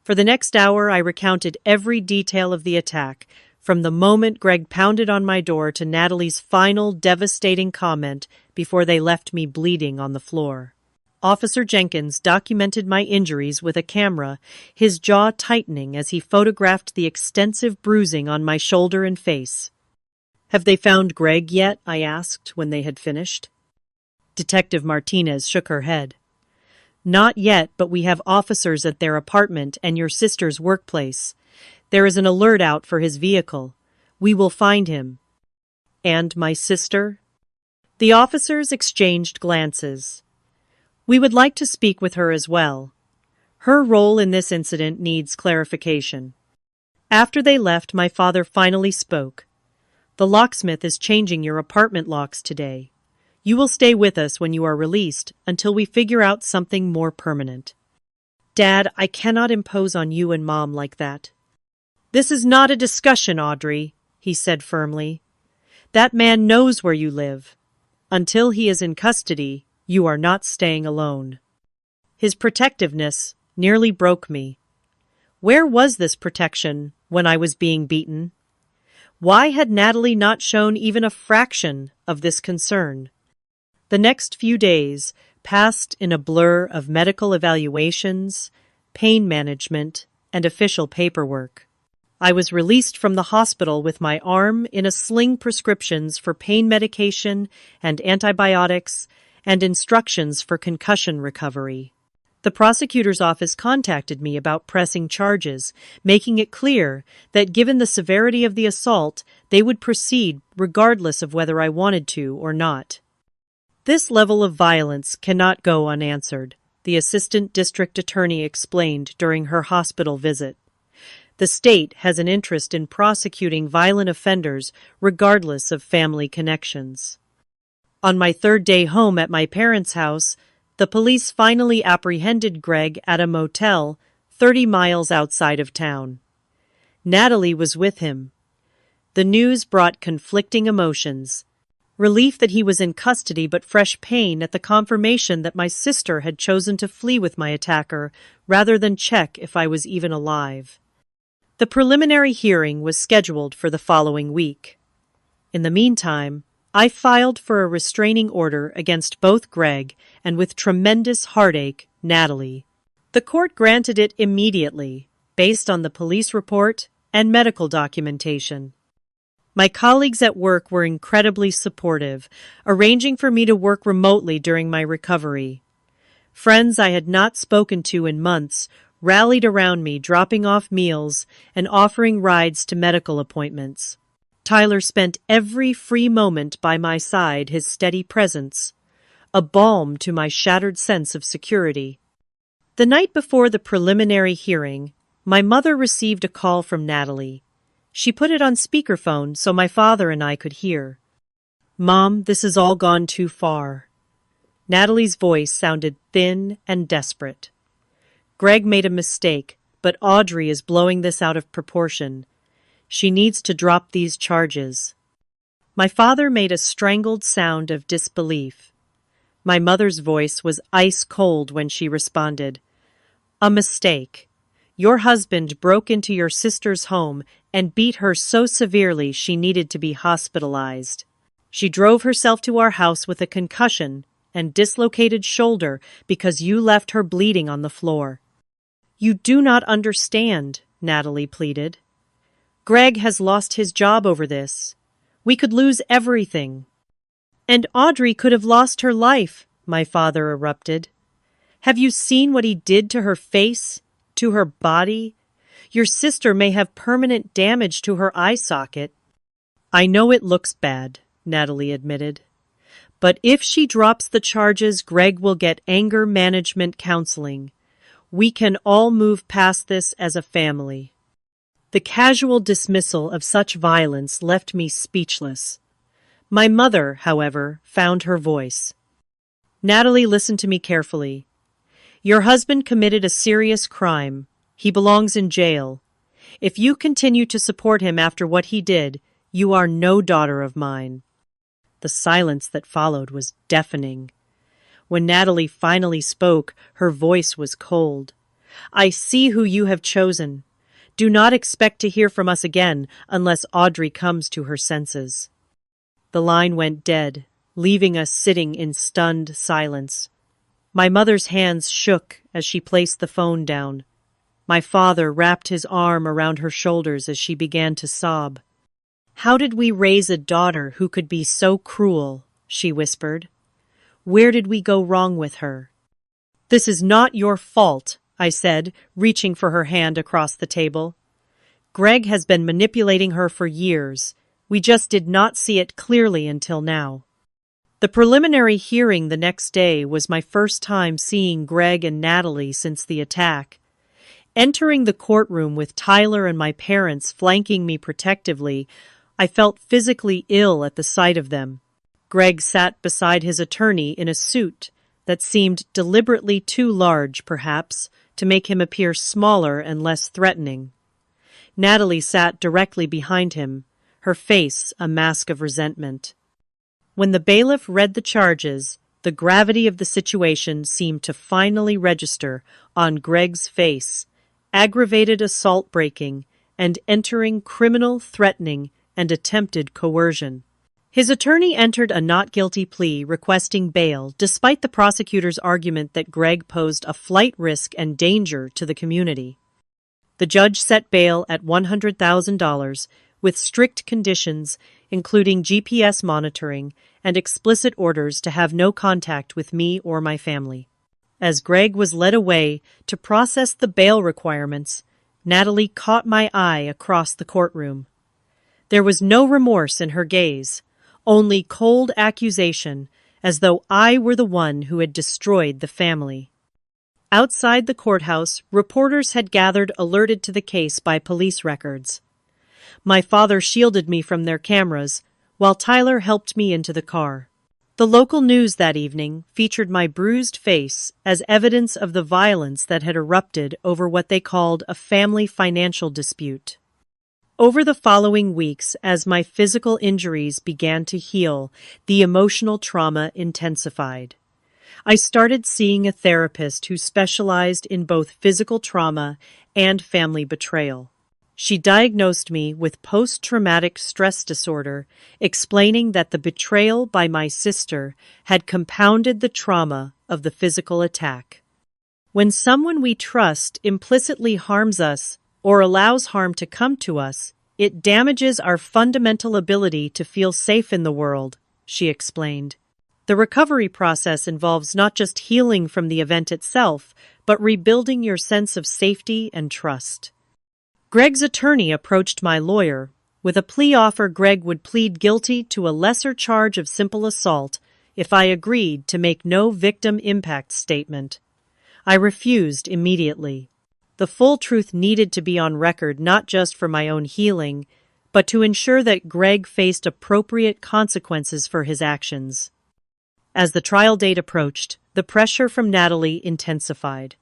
For the next hour, I recounted every detail of the attack, from the moment Greg pounded on my door to Natalie's final devastating comment before they left me bleeding on the floor. Officer Jenkins documented my injuries with a camera, his jaw tightening as he photographed the extensive bruising on my shoulder and face. "Have they found Greg yet?" I asked when they had finished. Detective Martinez shook her head. "Not yet, but we have officers at their apartment and your sister's workplace. There is an alert out for his vehicle. We will find him." "And my sister?" The officers exchanged glances. "We would like to speak with her as well. Her role in this incident needs clarification." After they left, my father finally spoke. "The locksmith is changing your apartment locks today. You will stay with us when you are released until we figure out something more permanent." "Dad, I cannot impose on you and Mom like that." "This is not a discussion, Audrey," he said firmly. "That man knows where you live. Until he is in custody, you are not staying alone." His protectiveness nearly broke me. Where was this protection when I was being beaten? Why had Natalie not shown even a fraction of this concern? The next few days passed in a blur of medical evaluations, pain management, and official paperwork. I was released from the hospital with my arm in a sling, prescriptions for pain medication and antibiotics, and instructions for concussion recovery. The prosecutor's office contacted me about pressing charges, making it clear that given the severity of the assault, they would proceed regardless of whether I wanted to or not. This level of violence cannot go unanswered, the assistant district attorney explained during her hospital visit. The state has an interest in prosecuting violent offenders regardless of family connections. On my third day home at my parents' house, the police finally apprehended Greg at a motel 30 miles outside of town. Natalie was with him. The news brought conflicting emotions. Relief that he was in custody, but fresh pain at the confirmation that my sister had chosen to flee with my attacker rather than check if I was even alive. The preliminary hearing was scheduled for the following week. In the meantime, I filed for a restraining order against both Greg and, with tremendous heartache, Natalie. The court granted it immediately, based on the police report and medical documentation. My colleagues at work were incredibly supportive, arranging for me to work remotely during my recovery. Friends I had not spoken to in months rallied around me, dropping off meals and offering rides to medical appointments. Tyler spent every free moment by my side, his steady presence, a balm to my shattered sense of security. The night before the preliminary hearing, my mother received a call from Natalie. She put it on speakerphone so my father and I could hear. "Mom, this has all gone too far." Natalie's voice sounded thin and desperate. "Greg made a mistake, but Audrey is blowing this out of proportion. She needs to drop these charges." My father made a strangled sound of disbelief. My mother's voice was ice cold when she responded. "A mistake. Your husband broke into your sister's home and beat her so severely she needed to be hospitalized. She drove herself to our house with a concussion and dislocated shoulder because you left her bleeding on the floor." "You do not understand," Natalie pleaded. "Greg has lost his job over this. We could lose everything." "And Audrey could have lost her life," my father erupted. "Have you seen what he did to her face, to her body? Your sister may have permanent damage to her eye socket." "I know it looks bad," Natalie admitted. "But if she drops the charges, Greg will get anger management counseling. We can all move past this as a family." The casual dismissal of such violence left me speechless. My mother, however, found her voice. "Natalie, listen to me carefully. Your husband committed a serious crime. He belongs in jail. If you continue to support him after what he did, you are no daughter of mine." The silence that followed was deafening. When Natalie finally spoke, her voice was cold. "I see who you have chosen. Do not expect to hear from us again unless Audrey comes to her senses." The line went dead, leaving us sitting in stunned silence. My mother's hands shook as she placed the phone down. My father wrapped his arm around her shoulders as she began to sob. "How did we raise a daughter who could be so cruel?" she whispered. "Where did we go wrong with her?" "This is not your fault," I said, reaching for her hand across the table. "Greg has been manipulating her for years. We just did not see it clearly until now." The preliminary hearing the next day was my first time seeing Greg and Natalie since the attack. Entering the courtroom with Tyler and my parents flanking me protectively, I felt physically ill at the sight of them. Greg sat beside his attorney in a suit that seemed deliberately too large, perhaps, to make him appear smaller and less threatening. Natalie sat directly behind him, her face a mask of resentment. When the bailiff read the charges, The gravity of the situation seemed to finally register on Greg's face. Aggravated assault breaking and entering criminal threatening and attempted coercion. His attorney entered a not guilty plea requesting bail despite the prosecutor's argument that Greg posed a flight risk and danger to the community. The judge set bail at $100,000 with strict conditions, including GPS monitoring and explicit orders to have no contact with me or my family. As Greg was led away to process the bail requirements, Natalie caught my eye across the courtroom. There was no remorse in her gaze, only cold accusation, as though I were the one who had destroyed the family. Outside the courthouse, reporters had gathered alerted to the case by police records. My father shielded me from their cameras, while Tyler helped me into the car. The local news that evening featured my bruised face as evidence of the violence that had erupted over what they called a family financial dispute. Over the following weeks, as my physical injuries began to heal, the emotional trauma intensified. I started seeing a therapist who specialized in both physical trauma and family betrayal. She diagnosed me with post-traumatic stress disorder, explaining that the betrayal by my sister had compounded the trauma of the physical attack. When someone we trust implicitly harms us or allows harm to come to us, it damages our fundamental ability to feel safe in the world, she explained. The recovery process involves not just healing from the event itself, but rebuilding your sense of safety and trust. Greg's attorney approached my lawyer. With a plea offer, Greg would plead guilty to a lesser charge of simple assault if I agreed to make no victim impact statement. I refused immediately. The full truth needed to be on record not just for my own healing, but to ensure that Greg faced appropriate consequences for his actions. As the trial date approached, the pressure from Natalie intensified.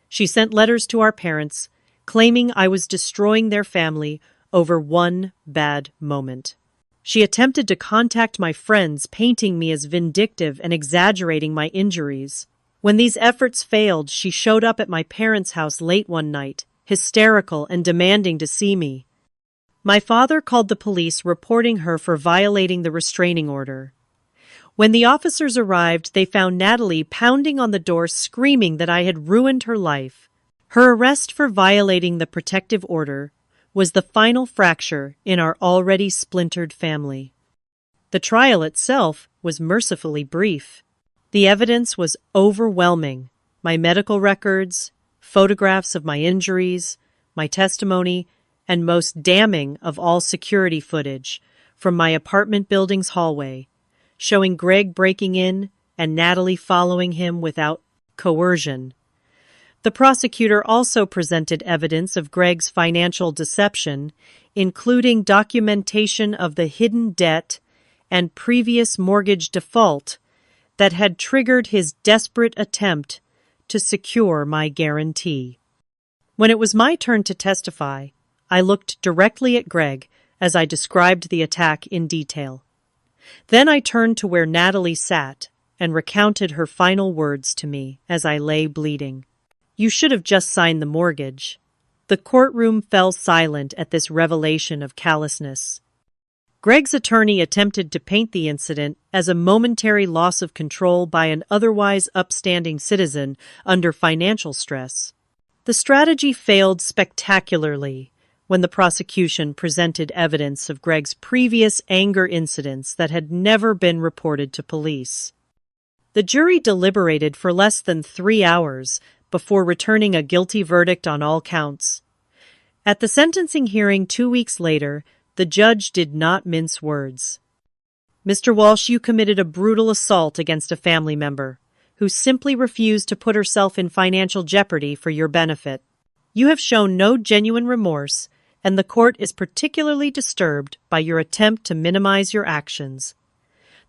She sent letters to our parents, claiming I was destroying their family over one bad moment. She attempted to contact my friends, painting me as vindictive and exaggerating my injuries. When these efforts failed, she showed up at my parents' house late one night, hysterical and demanding to see me. My father called the police, reporting her for violating the restraining order. When the officers arrived, they found Natalie pounding on the door, screaming that I had ruined her life. Her arrest for violating the protective order was the final fracture in our already splintered family. The trial itself was mercifully brief. The evidence was overwhelming. My medical records, photographs of my injuries, my testimony, and most damning of all, security footage from my apartment building's hallway, showing Greg breaking in and Natalie following him without coercion. The prosecutor also presented evidence of Greg's financial deception, including documentation of the hidden debt and previous mortgage default that had triggered his desperate attempt to secure my guarantee. When it was my turn to testify, I looked directly at Greg as I described the attack in detail. Then I turned to where Natalie sat and recounted her final words to me as I lay bleeding. "You should have just signed the mortgage." The courtroom fell silent at this revelation of callousness. Greg's attorney attempted to paint the incident as a momentary loss of control by an otherwise upstanding citizen under financial stress. The strategy failed spectacularly when the prosecution presented evidence of Greg's previous anger incidents that had never been reported to police. The jury deliberated for less than 3 hours before returning a guilty verdict on all counts. At the sentencing hearing 2 weeks later, the judge did not mince words. "Mr. Walsh, you committed a brutal assault against a family member who simply refused to put herself in financial jeopardy for your benefit. You have shown no genuine remorse, and the court is particularly disturbed by your attempt to minimize your actions.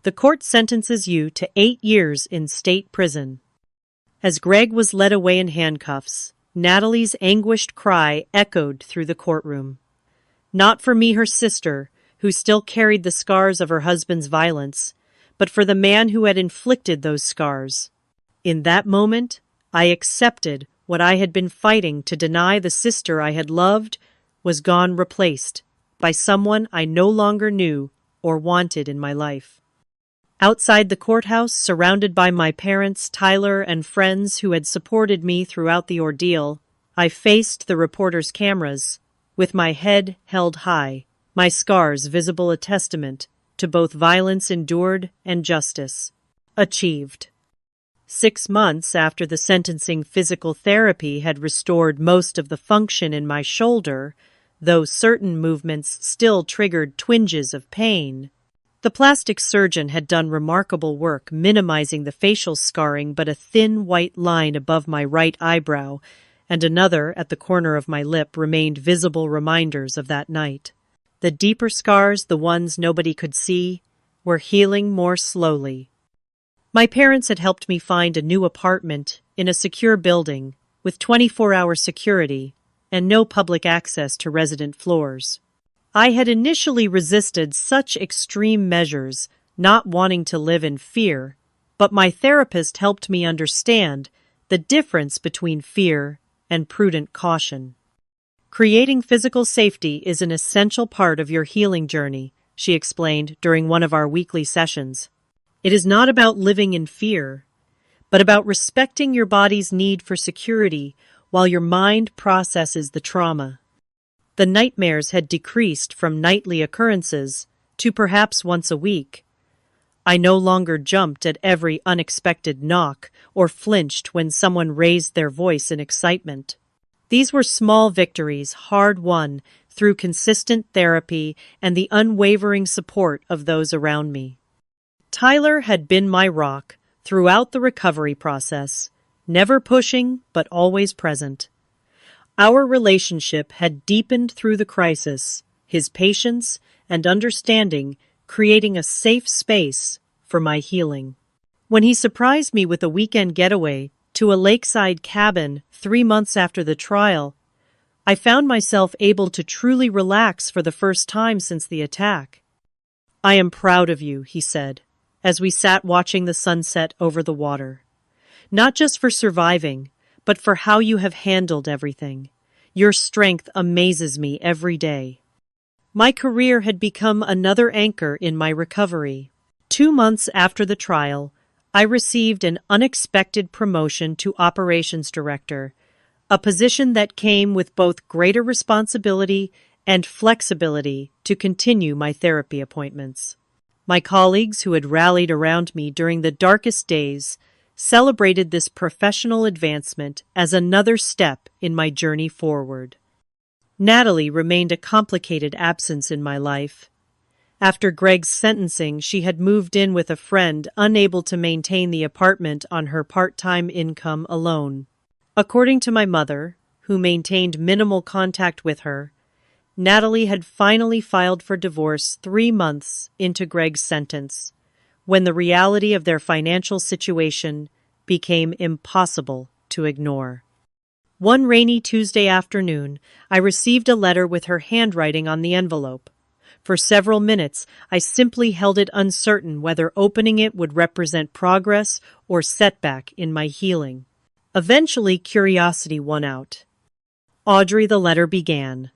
The court sentences you to 8 years in state prison." As Greg was led away in handcuffs, Natalie's anguished cry echoed through the courtroom. Not for me, her sister, who still carried the scars of her husband's violence, but for the man who had inflicted those scars. In that moment, I accepted what I had been fighting to deny the sister I had loved was gone, replaced by someone I no longer knew or wanted in my life. Outside the courthouse, surrounded by my parents, Tyler, and friends who had supported me throughout the ordeal, I faced the reporters' cameras, with my head held high, my scars visible, a testament to both violence endured and justice achieved. 6 months after the sentencing, physical therapy had restored most of the function in my shoulder, though certain movements still triggered twinges of pain. The plastic surgeon had done remarkable work minimizing the facial scarring, but a thin white line above my right eyebrow and another at the corner of my lip remained visible reminders of that night. The deeper scars, the ones nobody could see, were healing more slowly. My parents had helped me find a new apartment in a secure building with 24-hour security and no public access to resident floors. I had initially resisted such extreme measures, not wanting to live in fear, but my therapist helped me understand the difference between fear and prudent caution. Creating physical safety is an essential part of your healing journey, she explained during one of our weekly sessions. It is not about living in fear, but about respecting your body's need for security while your mind processes the trauma. The nightmares had decreased from nightly occurrences to perhaps once a week. I no longer jumped at every unexpected knock or flinched when someone raised their voice in excitement. These were small victories, hard-won through consistent therapy and the unwavering support of those around me. Tyler had been my rock throughout the recovery process, never pushing but always present. Our relationship had deepened through the crisis, his patience and understanding creating a safe space for my healing. When he surprised me with a weekend getaway to a lakeside cabin 3 months after the trial, I found myself able to truly relax for the first time since the attack. "I am proud of you," he said, as we sat watching the sunset over the water. "Not just for surviving, but for how you have handled everything. Your strength amazes me every day." My career had become another anchor in my recovery. 2 months after the trial, I received an unexpected promotion to operations director, a position that came with both greater responsibility and flexibility to continue my therapy appointments. My colleagues who had rallied around me during the darkest days celebrated this professional advancement as another step in my journey forward. Natalie remained a complicated absence in my life. After Greg's sentencing, she had moved in with a friend, unable to maintain the apartment on her part-time income alone. According to my mother, who maintained minimal contact with her, Natalie had finally filed for divorce 3 months into Greg's sentence, when the reality of their financial situation became impossible to ignore. One rainy Tuesday afternoon, I received a letter with her handwriting on the envelope. For several minutes, I simply held it, uncertain whether opening it would represent progress or setback in my healing. Eventually, curiosity won out. "Audrey," the letter began,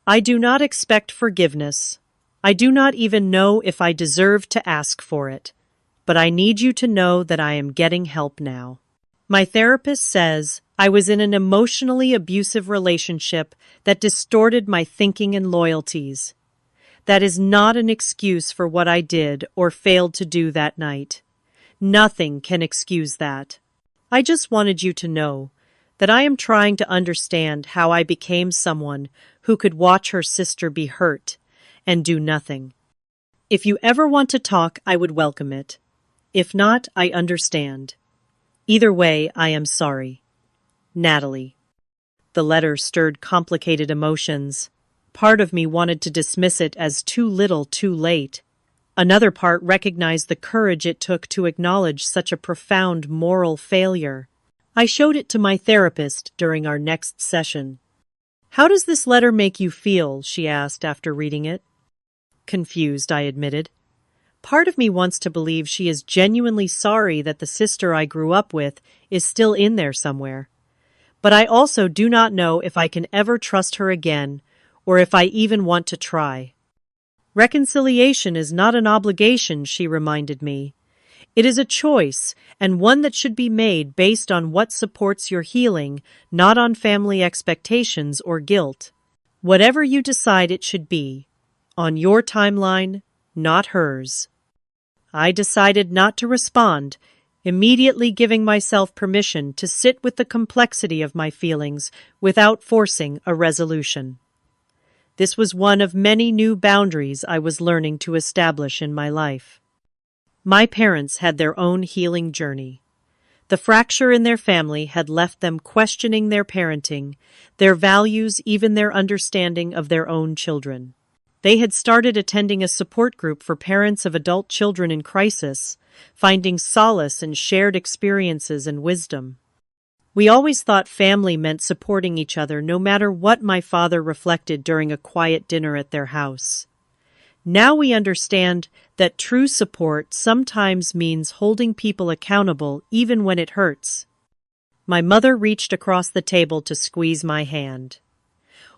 "I do not expect forgiveness. I do not even know if I deserve to ask for it. But I need you to know that I am getting help now. My therapist says I was in an emotionally abusive relationship that distorted my thinking and loyalties. That is not an excuse for what I did or failed to do that night. Nothing can excuse that. I just wanted you to know that I am trying to understand how I became someone who could watch her sister be hurt and do nothing. If you ever want to talk, I would welcome it. If not, I understand. Either way, I am sorry. Natalie." The letter stirred complicated emotions. Part of me wanted to dismiss it as too little, too late. Another part recognized the courage it took to acknowledge such a profound moral failure. I showed it to my therapist during our next session. "How does this letter make you feel?" she asked after reading it. "Confused," I admitted. Part of me wants to believe she is genuinely sorry that the sister I grew up with is still in there somewhere. But I also do not know if I can ever trust her again, or if I even want to try. Reconciliation is not an obligation, she reminded me. It is a choice, and one that should be made based on what supports your healing, not on family expectations or guilt. Whatever you decide it should be, on your timeline, not hers. I decided not to respond, immediately giving myself permission to sit with the complexity of my feelings without forcing a resolution. This was one of many new boundaries I was learning to establish in my life. My parents had their own healing journey. The fracture in their family had left them questioning their parenting, their values, even their understanding of their own children. They had started attending a support group for parents of adult children in crisis, finding solace in shared experiences and wisdom. We always thought family meant supporting each other no matter what, my father reflected during a quiet dinner at their house. Now we understand that true support sometimes means holding people accountable even when it hurts. My mother reached across the table to squeeze my hand.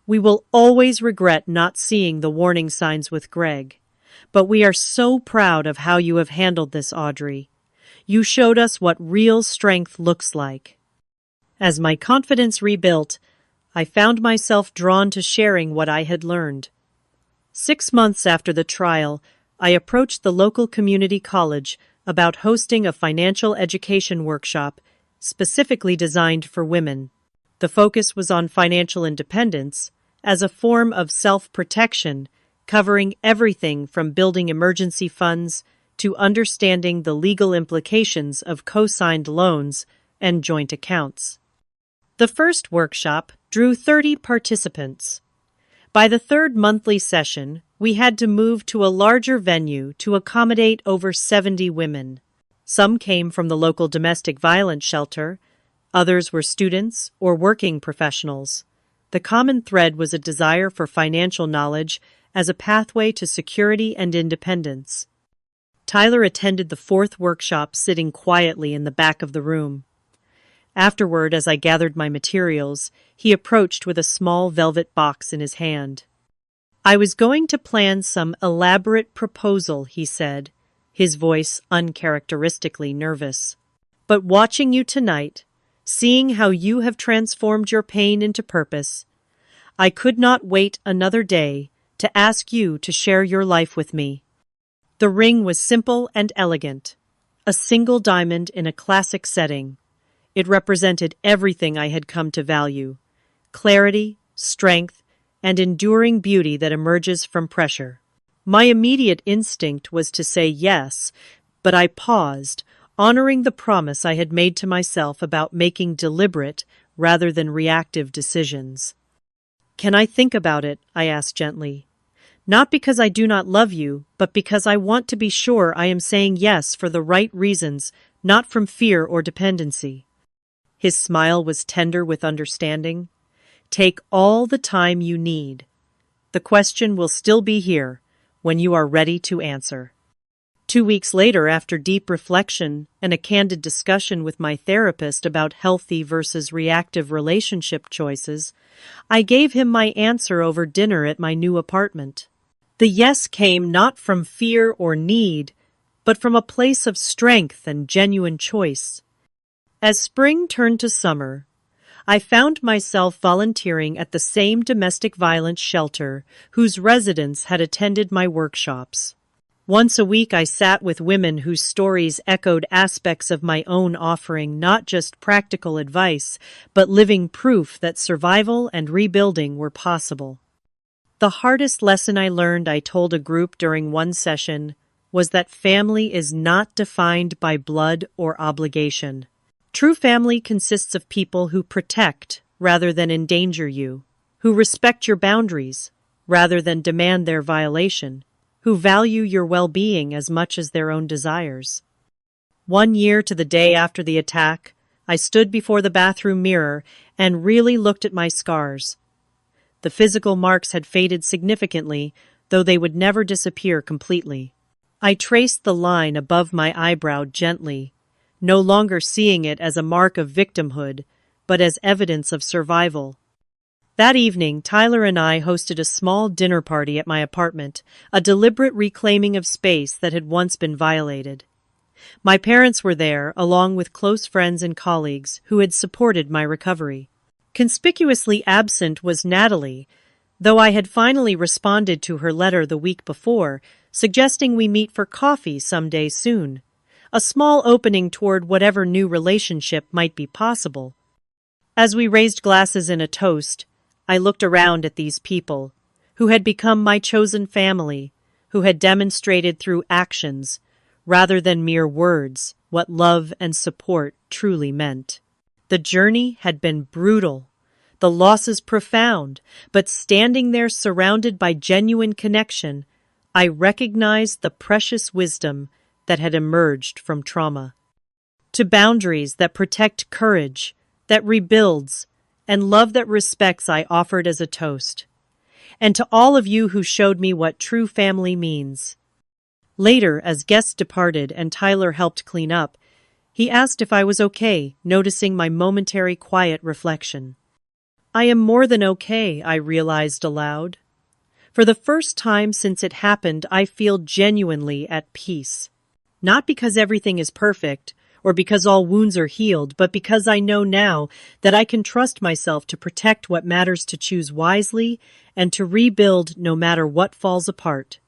We will always regret not seeing the warning signs with Greg, but we are so proud of how you have handled this, Audrey. You showed us what real strength looks like. As my confidence rebuilt, I found myself drawn to sharing what I had learned. 6 months after the trial, I approached the local community college about hosting a financial education workshop specifically designed for women. The focus was on financial independence as a form of self-protection, covering everything from building emergency funds to understanding the legal implications of co-signed loans and joint accounts. The first workshop drew 30 participants. By the third monthly session, we had to move to a larger venue to accommodate over 70 women. Some came from the local domestic violence shelter, others were students or working professionals. The common thread was a desire for financial knowledge as a pathway to security and independence. Tyler attended the fourth workshop sitting quietly in the back of the room. Afterward, as I gathered my materials, he approached with a small velvet box in his hand. I was going to plan some elaborate proposal, he said, his voice uncharacteristically nervous. But watching you tonight, seeing how you have transformed your pain into purpose, I could not wait another day to ask you to share your life with me. The ring was simple and elegant, a single diamond in a classic setting. It represented everything I had come to value: clarity, strength, and enduring beauty that emerges from pressure. My immediate instinct was to say yes, but I paused, honoring the promise I had made to myself about making deliberate rather than reactive decisions. "Can I think about it?" I asked gently. "Not because I do not love you, but because I want to be sure I am saying yes for the right reasons, not from fear or dependency." His smile was tender with understanding. "Take all the time you need. The question will still be here when you are ready to answer." 2 weeks later, after deep reflection and a candid discussion with my therapist about healthy versus reactive relationship choices, I gave him my answer over dinner at my new apartment. The yes came not from fear or need, but from a place of strength and genuine choice. As spring turned to summer, I found myself volunteering at the same domestic violence shelter whose residents had attended my workshops. Once a week I sat with women whose stories echoed aspects of my own, offering not just practical advice, but living proof that survival and rebuilding were possible. The hardest lesson I learned, I told a group during one session, was that family is not defined by blood or obligation. True family consists of people who protect rather than endanger you, who respect your boundaries rather than demand their violation, who value your well-being as much as their own desires. 1 year to the day after the attack, I stood before the bathroom mirror and really looked at my scars. The physical marks had faded significantly, though they would never disappear completely. I traced the line above my eyebrow gently, no longer seeing it as a mark of victimhood, but as evidence of survival. That evening, Tyler and I hosted a small dinner party at my apartment, a deliberate reclaiming of space that had once been violated. My parents were there, along with close friends and colleagues who had supported my recovery. Conspicuously absent was Natalie, though I had finally responded to her letter the week before, suggesting we meet for coffee someday soon, a small opening toward whatever new relationship might be possible. As we raised glasses in a toast, I looked around at these people, who had become my chosen family, who had demonstrated through actions, rather than mere words, what love and support truly meant. The journey had been brutal, the losses profound, but standing there surrounded by genuine connection, I recognized the precious wisdom that had emerged from trauma. To boundaries that protect courage, that rebuilds, and love that respects, I offered as a toast. And to all of you who showed me what true family means. Later, as guests departed and Tyler helped clean up, he asked if I was okay, noticing my momentary quiet reflection. I am more than okay, I realized aloud. For the first time since it happened, I feel genuinely at peace. Not because everything is perfect, or because all wounds are healed, but because I know now that I can trust myself to protect what matters, to choose wisely, and to rebuild no matter what falls apart.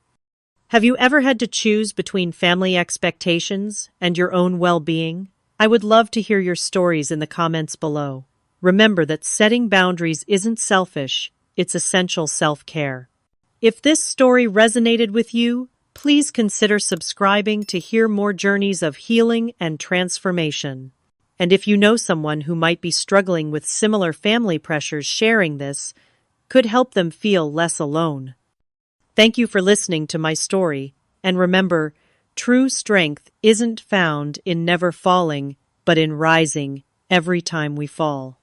Have you ever had to choose between family expectations and your own well-being? I would love to hear your stories in the comments below. Remember that setting boundaries isn't selfish, it's essential self-care. If this story resonated with you, please consider subscribing to hear more journeys of healing and transformation. And if you know someone who might be struggling with similar family pressures, sharing this could help them feel less alone. Thank you for listening to my story, and remember, true strength isn't found in never falling, but in rising every time we fall.